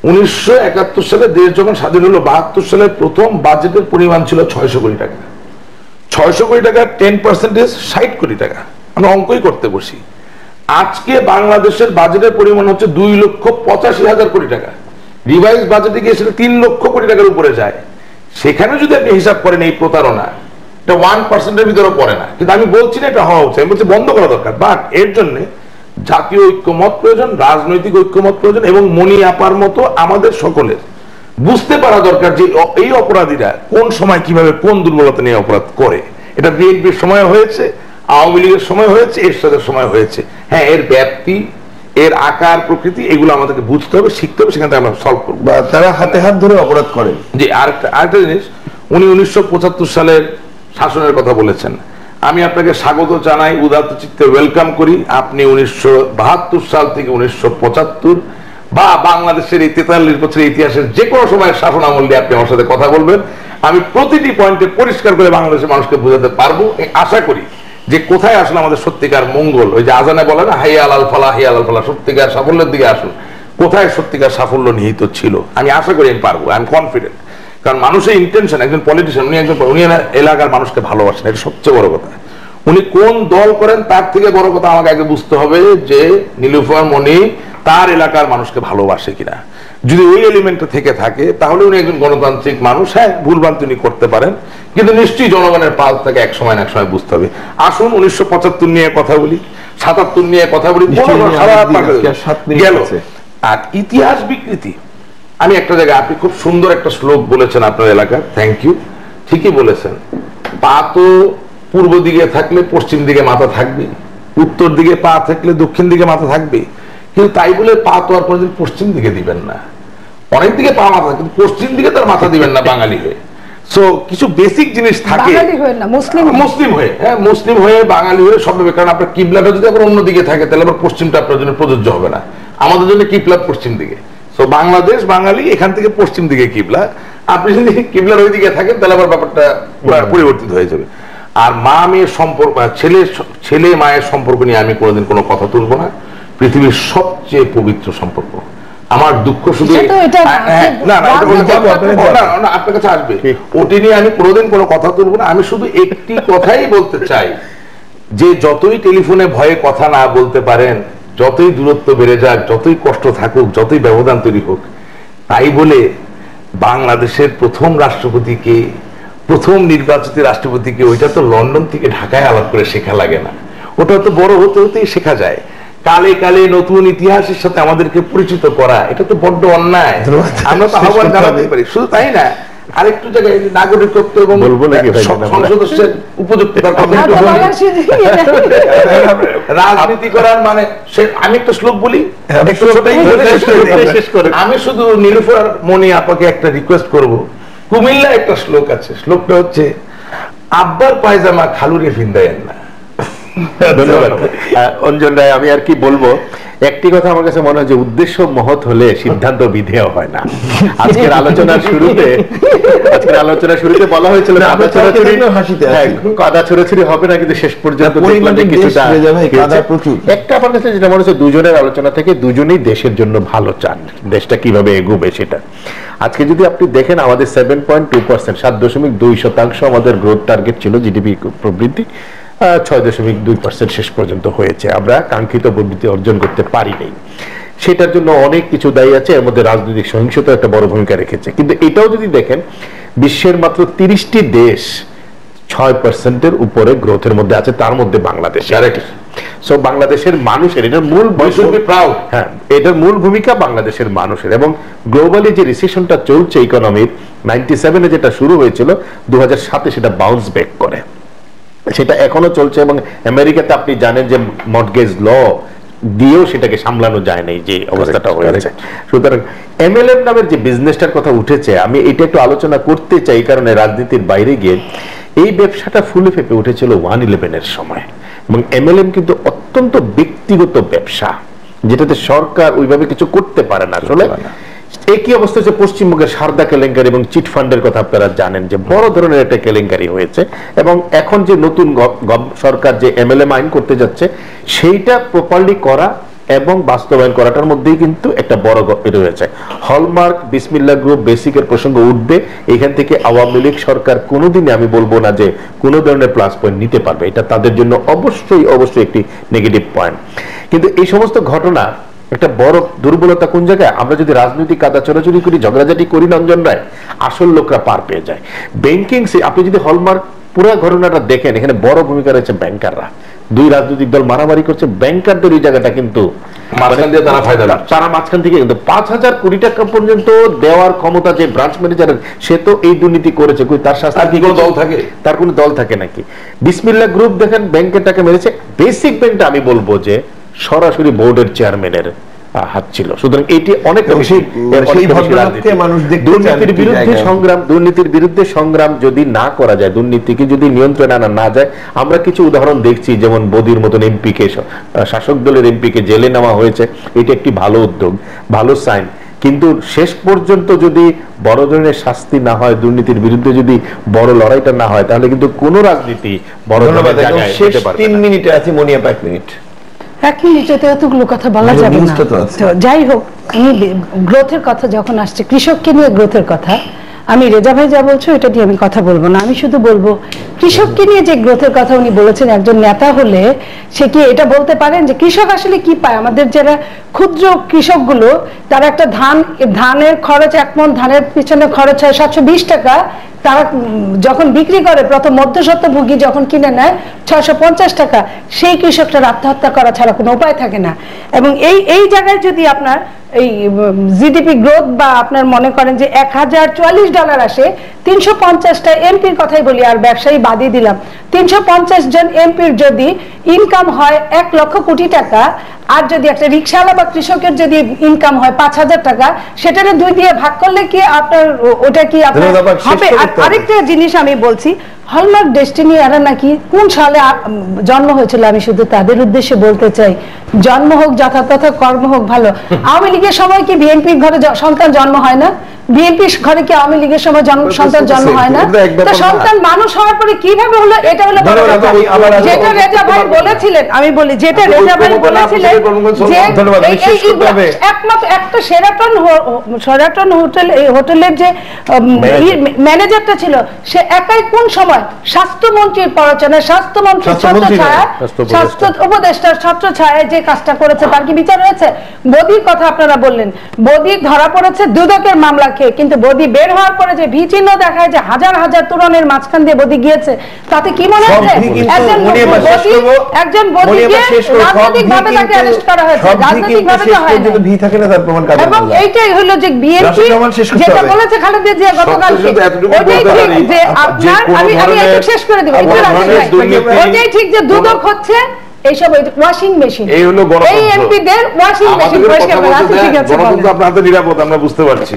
1971 সালে দেশ যখন স্বাধীন হলো, 72 সালের প্রথম বাজেটের পরিমাণ ছিল 600 কোটি টাকা। 600 কোটি টাকার 10% 60 কোটি টাকা। আমরা অঙ্কই করতে বসি। আজকে বাংলাদেশের বাজেটের পরিমাণ হচ্ছে 2,85,000 কোটি টাকা। রিভাইজ বাজেটে গিয়ে সেটা 3 লক্ষ কোটি টাকার উপরে যায়। সেখানে যদি আপনি হিসাব করেন এই প্রতারণা, এটা 1%-এর ভিতরে পড়ে না। কিন্তু আমি বলছি না এটা হওয়া উচিত, আমি বলছি বন্ধ করা দরকার। বাট এর জন্য জাতীয় ঐক্যমত প্রয়োজন, রাজনৈতিক ঐক্যমত প্রয়োজন, এবং মনি আপার মতো আমাদের সকলের বুঝতে পারা দরকার যে এই অপরাধীরা কোন সময় কিভাবে কোন দুর্বলতা নিয়ে অপরাধ করে। এটা বিএনপির সময় হয়েছে, আওয়ামী লীগের সময় হয়েছে, এরশাদের সময় হয়েছে। হ্যাঁ, এর ব্যাপ্তি, এর আকার, প্রকৃতি, এগুলো আমাদেরকে বুঝতে হবে, শিখতে হবে, সেখান থেকে আমরা সলভ করবো। তারা হাতে হাত ধরে অপরাধ করে। জি, আরেকটা জিনিস, উনি 1975 সালের শাসনের কথা বলেছেন। আমি আপনাকে স্বাগত জানাই, উদাত্ত চিত্তে ওয়েলকাম করি। আপনি 1972 সাল থেকে 1975 বা বাংলাদেশের এই 43 বছরের ইতিহাসের যে কোনো সময়ের শাসন আমল দিয়ে আপনি আমার সাথে কথা বলবেন। আমি প্রতিটি পয়েন্টে পরিষ্কার করে বাংলাদেশের মানুষকে বোঝাতে পারবো। আশা করি যে কোথায় আসলে আমাদের সত্যিকার মঙ্গল, ওই যে আজানে বলে না, হাইয়া আলাল ফালাহ, হাইয়া আলাল ফালাহ, সত্যিকার সাফল্যের দিকে আসুন, কোথায় সত্যিকার সাফল্য নিহিত ছিল। আমি আশা করি আমি পারবো, আই এম কনফিডেন্ট। কারণ মানুষের ইন্টেনশন, একজন পলিটিশিয়ান, উনি এলাকার মানুষকে ভালোবাসেন, এটা সবচেয়ে বড় কথা। উনি কোন দল করেন তার থেকে বড় কথা আমাকে আগে বুঝতে হবে যে নীলুফার মনি তার এলাকার মানুষকে ভালোবাসে কিনা। যদি ওই এলিমেন্টটা থেকে থাকে তাহলে উনি একজন গণতান্ত্রিক মানুষ। হ্যাঁ, ভুলভ্রান্তি উনি করতে পারেন, কিন্তু নিশ্চয়ই জনগণের পাল্স তাকে এক সময় না এক সময় বুঝতে হবে। আসুন 1975 নিয়ে কথা বলি, 77 নিয়ে কথা বলি, গেল। আর ইতিহাস বিকৃতি, আমি একটা জায়গায়, আপনি খুব সুন্দর একটা শ্লোক বলেছেন আপনার এলাকার, থ্যাংক ইউ, ঠিকই বলেছেন। পা তো পূর্ব দিকে থাকলে পশ্চিম দিকে মাথা থাকবে, উত্তর দিকে পা থাকলে দক্ষিণ দিকে মাথা থাকবে, কিন্তু তাই বলে পা তো আর কোনোদিন পশ্চিম দিকে দিবেন না। অনেক দিকে পা মাথা, কিন্তু পশ্চিম দিকে তার মাথা দিবেন না বাঙালি হয়ে। সো কিছু বেসিক জিনিস থাকে, মুসলিম হয়ে, হ্যাঁ মুসলিম হয়ে বাঙালি হয়ে সব, কারণ আপনার কিবলাটা যদি আবার অন্যদিকে থাকে তাহলে আবার পশ্চিমটা আপনার জন্য প্রযোজ্য হবে না। আমাদের জন্য কিবলা পশ্চিম দিকে, সো বাংলাদেশ বাঙালি এখান থেকে পশ্চিম দিকে কিবলা। আপনি যদি কিবলার ওই দিকে থাকেন তাহলে আবার ব্যাপারটা পরিবর্তিত হয়ে যাবে। আর মা মেয়ের সম্পর্ক, ছেলে মায়ের সম্পর্ক নিয়ে আমি কোনোদিন কোনো কথা তুলবো না। পৃথিবীর সবচেয়ে পবিত্র সম্পর্ক। আমার দুঃখ শুধু আপনার কাছে আসবে, ওটি নিয়ে আমি কোনোদিন কোনো কথা তুলবো না। আমি শুধু একটি কথাই বলতে চাই যে যতই টেলিফোনে ভয়ে কথা না বলতে পারেন, যতই দূরত্ব বেড়ে যাক, যতই কষ্ট থাকুক, যতই ব্যবধান তৈরি হোক, তাই বলে বাংলাদেশের প্রথম রাষ্ট্রপতিকে, প্রথম নির্বাচিত রাষ্ট্রপতিকে ওইটা তো লন্ডন থেকে ঢাকায় আলাপ করে শেখা লাগে না, ওটা তো বড় হতে হতেই শেখা যায়। কালে কালে নতুন ইতিহাসের সাথে আমাদেরকে পরিচিত করা, এটা তো বড্ড অন্যায়। আমরা তো আহ্বান জানাতে পারি। শুধু তাই না, আরেকটু জায়গায় নাগরিকত্ব এবং সদস্যের উপযুক্ততার কথা, রাজনীতি করার মানে আমি একটা শ্লোক বলি, আমি শুধু নীলুফার মনি আপাকে একটা রিকোয়েস্ট করব। কুমিল্লা একটা শ্লোক আছে, শ্লোকটা হচ্ছে আব্বার পায়জামা খালুরে ফিন্দায়েন না। ধন্যবাদ অঞ্জন রায়। আমি আর কি বলবো, একটি কথা আমার কাছে মনে হয় যে উদ্দেশ্য মহৎ হলে সিদ্ধান্ত বিধেয় হয় না। আজকের আলোচনার শুরুতে বলা হয়েছিল কাদা ছোড়াছুড়ি হবে না, কিন্তু শেষ পর্যন্ত একটা আমার কাছে যেটা মনে হচ্ছে, দুজনের আলোচনা থেকে দুজনেই দেশের জন্য ভালো চান, দেশটা কিভাবে এগোবে সেটা। আজকে যদি আপনি দেখেন আমাদের 7.2%, 7.2% আমাদের গ্রোথ টার্গেট ছিল, জিডিপি প্রবৃদ্ধি 6.2% শেষ পর্যন্ত হয়েছে। আমরা কাঙ্ক্ষিত প্রবৃদ্ধি অর্জন করতে পারিনি। সেটার জন্য অনেক কিছু দায়ী আছে, এর মধ্যে রাজনৈতিক সহিংসতা একটা বড় ভূমিকা রেখেছে। কিন্তু এটাও যদি দেখেন, বিশ্বের মাত্র 30টি দেশ 6%-এর উপরে গ্রোথের মধ্যে আছে, তার মধ্যে বাংলাদেশ। সো বাংলাদেশের মানুষের এটার মূল ভূমিকা বাংলাদেশের মানুষের। এবং গ্লোবালি যে রিসেশনটা চলছে ইকোনমির, 97-এ যেটা শুরু হয়েছিল, 2007-এ সেটা বাউন্স ব্যাক করে, সেটা এখনো চলছে। এবং আমেরিকাতে আপনি জানেন যে মর্টগেজ ল দিয়েও সেটাকে সামলানো যায় নাই, যে অবস্থাটা হয়েছে। সুতরাং এমএলএম নামের যে বিজনেসটার কথা উঠেছে, আমি এটা একটু আলোচনা করতে চাই, কারণে রাজনীতির বাইরে গিয়ে এই ব্যবসাটা ফুলে ফেপে উঠেছিল 1/11-এর সময়। এবং এমএলএম কিন্তু অত্যন্ত ব্যক্তিগত ব্যবসা, যেটাতে সরকার ওইভাবে কিছু করতে পারে না। আসলে একই অবস্থা হচ্ছে পশ্চিমবঙ্গের সারদা কেলেঙ্কারি এবং চিট ফান্ডের কথা আপনারা জানেন, যে বড় ধরনের একটা কেলেঙ্কারি হয়েছে। এবং এখন যে নতুন সরকার যে এমএলএম আইন করতে যাচ্ছে, সেইটা প্রপারলি করা এবং বাস্তবায়ন করাটার মধ্যেই কিন্তু একটা বড় রয়েছে। হলমার্ক, বিসমিল্লাহ গ্রুপ, বেসিকের প্রসঙ্গ উঠবে, এখান থেকে আওয়ামী লীগ সরকার কোনোদিনই আমি বলবো না যে কোনো ধরনের প্লাস পয়েন্ট নিতে পারবে, এটা তাদের জন্য অবশ্যই একটি নেগেটিভ পয়েন্ট। কিন্তু এই সমস্ত ঘটনা একটা বড় দুর্বলতা কোন জায়গায়, আমরা যদি রাজনৈতিক কাদা চোরাচুরি করি, ঝগড়াঝাটি করি অঞ্জন রায়, আসল লোকরা পার পেয়ে যায়। ব্যাংকিং, আপনি যদি হলমার্ক পুরো ঘটনাটা দেখেন, এখানে বড় ভূমিকা রয়েছে ব্যাংকাররা। দুই রাজনৈতিক দল মারামারি করছে, ব্যাংকারদের এই জায়গাটা কিন্তু তারা মাঝখান থেকে কিন্তু 5,000 কোটি টাকা পর্যন্ত দেওয়ার ক্ষমতা যে ব্রাঞ্চ ম্যানেজারের, সে তো এই দুর্নীতি করেছে, তার শাস্তি কোনো দল থাকে, তার কোনো দল থাকে নাকি? বিসমিল্লাহ গ্রুপ দেখেন ব্যাংকের টাকা মেরেছে। বেসিক ব্যাংকটা আমি বলবো যে সরাসরি বোর্ডের চেয়ারম্যানের হাত ছিল। সুতরাং এটি অনেক দুর্নীতির বিরুদ্ধে সংগ্রাম যদি না করা যায়, দুর্নীতিকে যদি নিয়ন্ত্রণে আনা না যায়, আমরা কিছু উদাহরণ দেখছি, যেমন বদির মতন এমপিকে, শাসক দলের এমপিকে জেলে নেওয়া হয়েছে, এটি একটি ভালো উদ্যোগ, ভালো সাইন। কিন্তু শেষ পর্যন্ত যদি বড় ধরনের শাস্তি না হয়, দুর্নীতির বিরুদ্ধে যদি বড় লড়াইটা না হয়, তাহলে কিন্তু কোনো রাজনীতি বড় ধরনের জায়গায় যেতে পারবে না। 3 মিনিটে আছে, মনিয়া 1 মিনিট। 1 মিনিটে তো এতগুলো কথা বলা যাবে না। যাই হোক, আমি গ্রোথের কথা যখন আসছে, কৃষককে নিয়ে গ্রোথের কথা, আমি রেজা ভাই যা বলছো এটা দিয়ে আমি কথা বলবো না। আমি শুধু বলবো কৃষককে নিয়ে যে গ্রোথের কথা উনি বলেছেন, একজন নেতা হলে সে কি এটা বলতে পারেন যে কৃষক আসলে কি পায়? আমাদের যারা ক্ষুদ্র কৃষকগুলো, তারা একটা ধানের খরচ, 1 মণ ধানের পিছনে খরচ হয় 720 টাকা, তারা যখন বিক্রি করে, প্রথম মধ্যস্বত্বভোগী যখন কিনে নেয় 650 টাকা, সেই কৃষকটার আত্মহত্যা করা ছাড়া কোনো উপায় থাকে না। এবং এই জায়গায় যদি আপনার এই জিডিপি গ্রোথ বা আপনার মনে করেন যে $1044 আসে, 350টা এমপির কথাই বলি, আর ব্যবসায়ী বাদই দিলাম, 350 জন এমপির যদি ইনকাম হয় 1 লক্ষ কোটি টাকা, আর যদি একটা রিক্সাওয়ালা বা কৃষকের যদি ইনকাম হয় 5000 টাকা, সেটারে 2 দিয়ে ভাগ করলে কি আপনার ওটা কি আপনার হবে? আরেকটা জিনিস আমি বলছি, হলমার্ক ডেস্টিনি এরা নাকি কোন সালে জন্ম হয়েছিল, আমি শুধু তাদের উদ্দেশ্যে বলতে চাই, জন্ম হোক যথাযথ, কর্ম হোক ভালো। আওয়ামী লীগের সময় কি বিএনপির ঘরে সন্তান জন্ম হয় না? বিএনপির ঘরে কি আওয়ামী লীগের সময় সন্তান জন্ম হয় না? তো সন্তান মানুষ হওয়ার পরে কিভাবে হলো, এটা হলো যেটা রেজা ভাই বলেছিলেন। আমি বলি যেটা রেজা ভাই বলেছিলেন যে একমাত্র একটা শেরাটন হোটেলের যে ম্যানেজারটা ছিল, সে একাই কোন সময় স্বাস্থ্যমন্ত্রীর প্ররোচনায়, স্বাস্থ্যমন্ত্রীর ছত্রছায়ায়, স্বাস্থ্য উপদেষ্টার ছত্রছায়ায় যে কাজটা করেছে, তার কি বিচার হয়েছে? বদির কথা আপনারা বললেন, বদি ধরা পড়েছে দুদকের মামলা খেয়ে, কিন্তু বদি বের হওয়ার পরে যে ভি চিহ্ন দেখায় যে হাজার হাজার তরুণের মাঝখান দিয়ে বদি গিয়েছে, তাতে কি মনে হচ্ছে একজন বদিকে রাজনৈতিকভাবে তাকে অ্যারেস্ট করা হয়েছে, রাজনৈতিকভাবে তো হয় না। ভি থাকে না, তার প্রমাণ কাজ। এবং এইটাই হলো যে বিএনপি যেটা বলেছে খালেদা জিয়া গতকালকে, ওইটাই ঠিক যে আপনার, আমি একটু শেষ করে দেব, ওইটাই ঠিক যে দুদক হচ্ছে এইসব ওয়াশিং মেশিন, এই হলো এই এমপিদের ওয়াশিং মেশিন পরিষ্কার করা আছে। ঠিক আছে, গণতন্ত্র আপনার হাতে নিরাপদ, আমরা বুঝতে পারছি।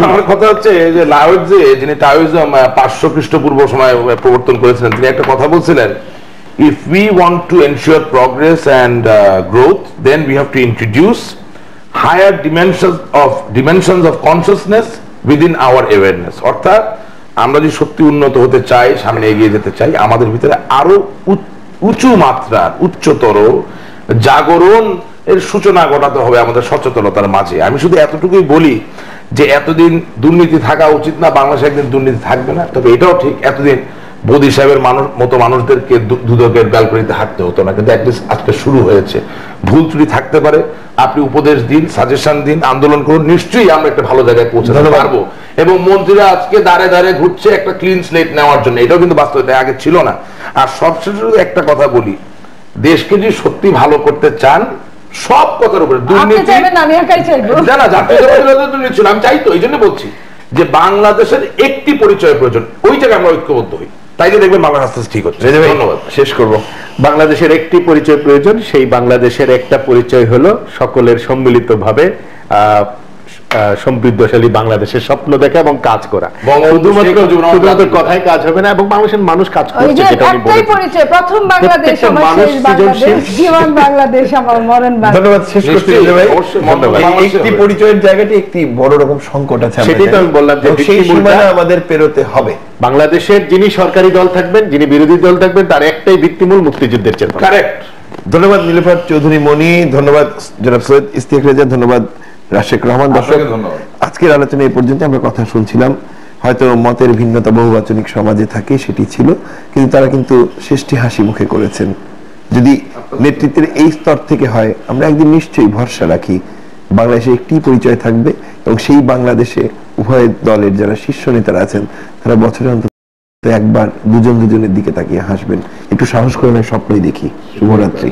আমার কথা হচ্ছে যে লাওৎজে, যিনি টাওয়িজম 500 খ্রিস্টপূর্ব সময় প্রবর্তন করেছিলেন, তিনি একটা কথা বলছিলেন, if we want to ensure progress and growth, then we have to introduce higher dimensions of consciousness within our awareness. অর্থাৎ আমরা যদি সত্যি উন্নত হতে চাই, সামনে এগিয়ে যেতে চাই, আমাদের ভিতরে আরো উঁচু মাত্রার, উচ্চতর জাগরণ এর সূচনা ঘটাতে হবে আমাদের সচেতনতার মাঝে। আমি শুধু এতটুকুই বলি যে এতদিন দুর্নীতি থাকা উচিত না, বাংলাদেশে একদিন দুর্নীতি থাকবে না। তবে এটাও ঠিক, এতদিন মোদী সাহেবের মতো মানুষদেরকে দুদকের ব্যালকনিতে হাঁটতে হতো না, কিন্তু আজকে শুরু হয়েছে। ভুল ত্রুটি থাকতে পারে, আপনি উপদেশ দিন, সাজেশন দিন, আন্দোলন করুন, নিশ্চয়ই আমরা একটা ভালো জায়গায় পৌঁছাতে পারবো। এবং মন্ত্রীরা আজকে দাঁড়ে দাঁড়ে ঘুরছে একটা ক্লিন স্লেট নেওয়ার জন্য, এটাও কিন্তু বাস্তবতা আগে ছিল না। আর সবশেষে একটা কথা বলি, দেশকে যদি সত্যি ভালো করতে চান, সব কথার উপরে দুর্নীতি, আমি চাই তো, এই জন্য বলছি যে বাংলাদেশের একটি পরিচয় প্রয়োজন, ওই জায়গায় আমরা ঐক্যবদ্ধ হই, তাইলে দেখবেন বাংলা আস্তে আস্তে ঠিক হচ্ছে। ধন্যবাদ, শেষ করব। বাংলাদেশের একটি পরিচয় প্রয়োজন, সেই বাংলাদেশের একটা পরিচয় হলো সকলের সম্মিলিতভাবে সমৃদ্ধশালী বাংলাদেশের স্বপ্ন দেখা এবং কাজ করা। শুধুমাত্র কথায় কাজ হবে না, এবং বাংলাদেশের মানুষ কাজ করছে, যেটা আমি বলেছি, প্রথম বাংলাদেশ আমার শেষ বাংলাদেশ, জীবন বাংলাদেশ আমার মরণ বাংলাদেশ। ধন্যবাদ, শেষ করতে ভাই। একটি পরিচয়ের জায়গাটি একটি বড় রকম সংকট আছে, সেটাই তো আমি বললাম যে সেই সীমানা আমাদের পেরোতে হবে। বাংলাদেশের যিনি সরকারি দল থাকবেন, যিনি বিরোধী দল থাকবেন, তার একটাই ভিত্তিমূল মুক্তিযুদ্ধের চেতনা। কারেক্ট। ধন্যবাদ নীলুফার চৌধুরী মনি, ধন্যবাদ জনাব সৈয়দ ইশতিয়াক রেজা, ধন্যবাদ রাশেক রহমান। দর্শক, আজকের আলোচনা এই পর্যন্ত। আমরা কথা শুনছিলাম, হয়তো মতের ভিন্নতা বহুবাচনিক সমাজে থাকে, সেটি ছিল, কিন্তু তারা কিন্তু শেষটি হাসি মুখে করেছেন। যদি নেতৃত্বের এই স্তর থেকে হয়, আমরা একদিন নিশ্চয়ই ভরসা রাখি বাংলাদেশে একটি পরিচয় থাকবে, এবং সেই বাংলাদেশে উভয় দলের যারা শীর্ষ নেতারা আছেন, তারা বছরে অন্তত একবার দুজনের দিকে তাকিয়ে হাসবেন। একটু সাহস করে স্বপ্নই দেখি। শুভরাত্রি।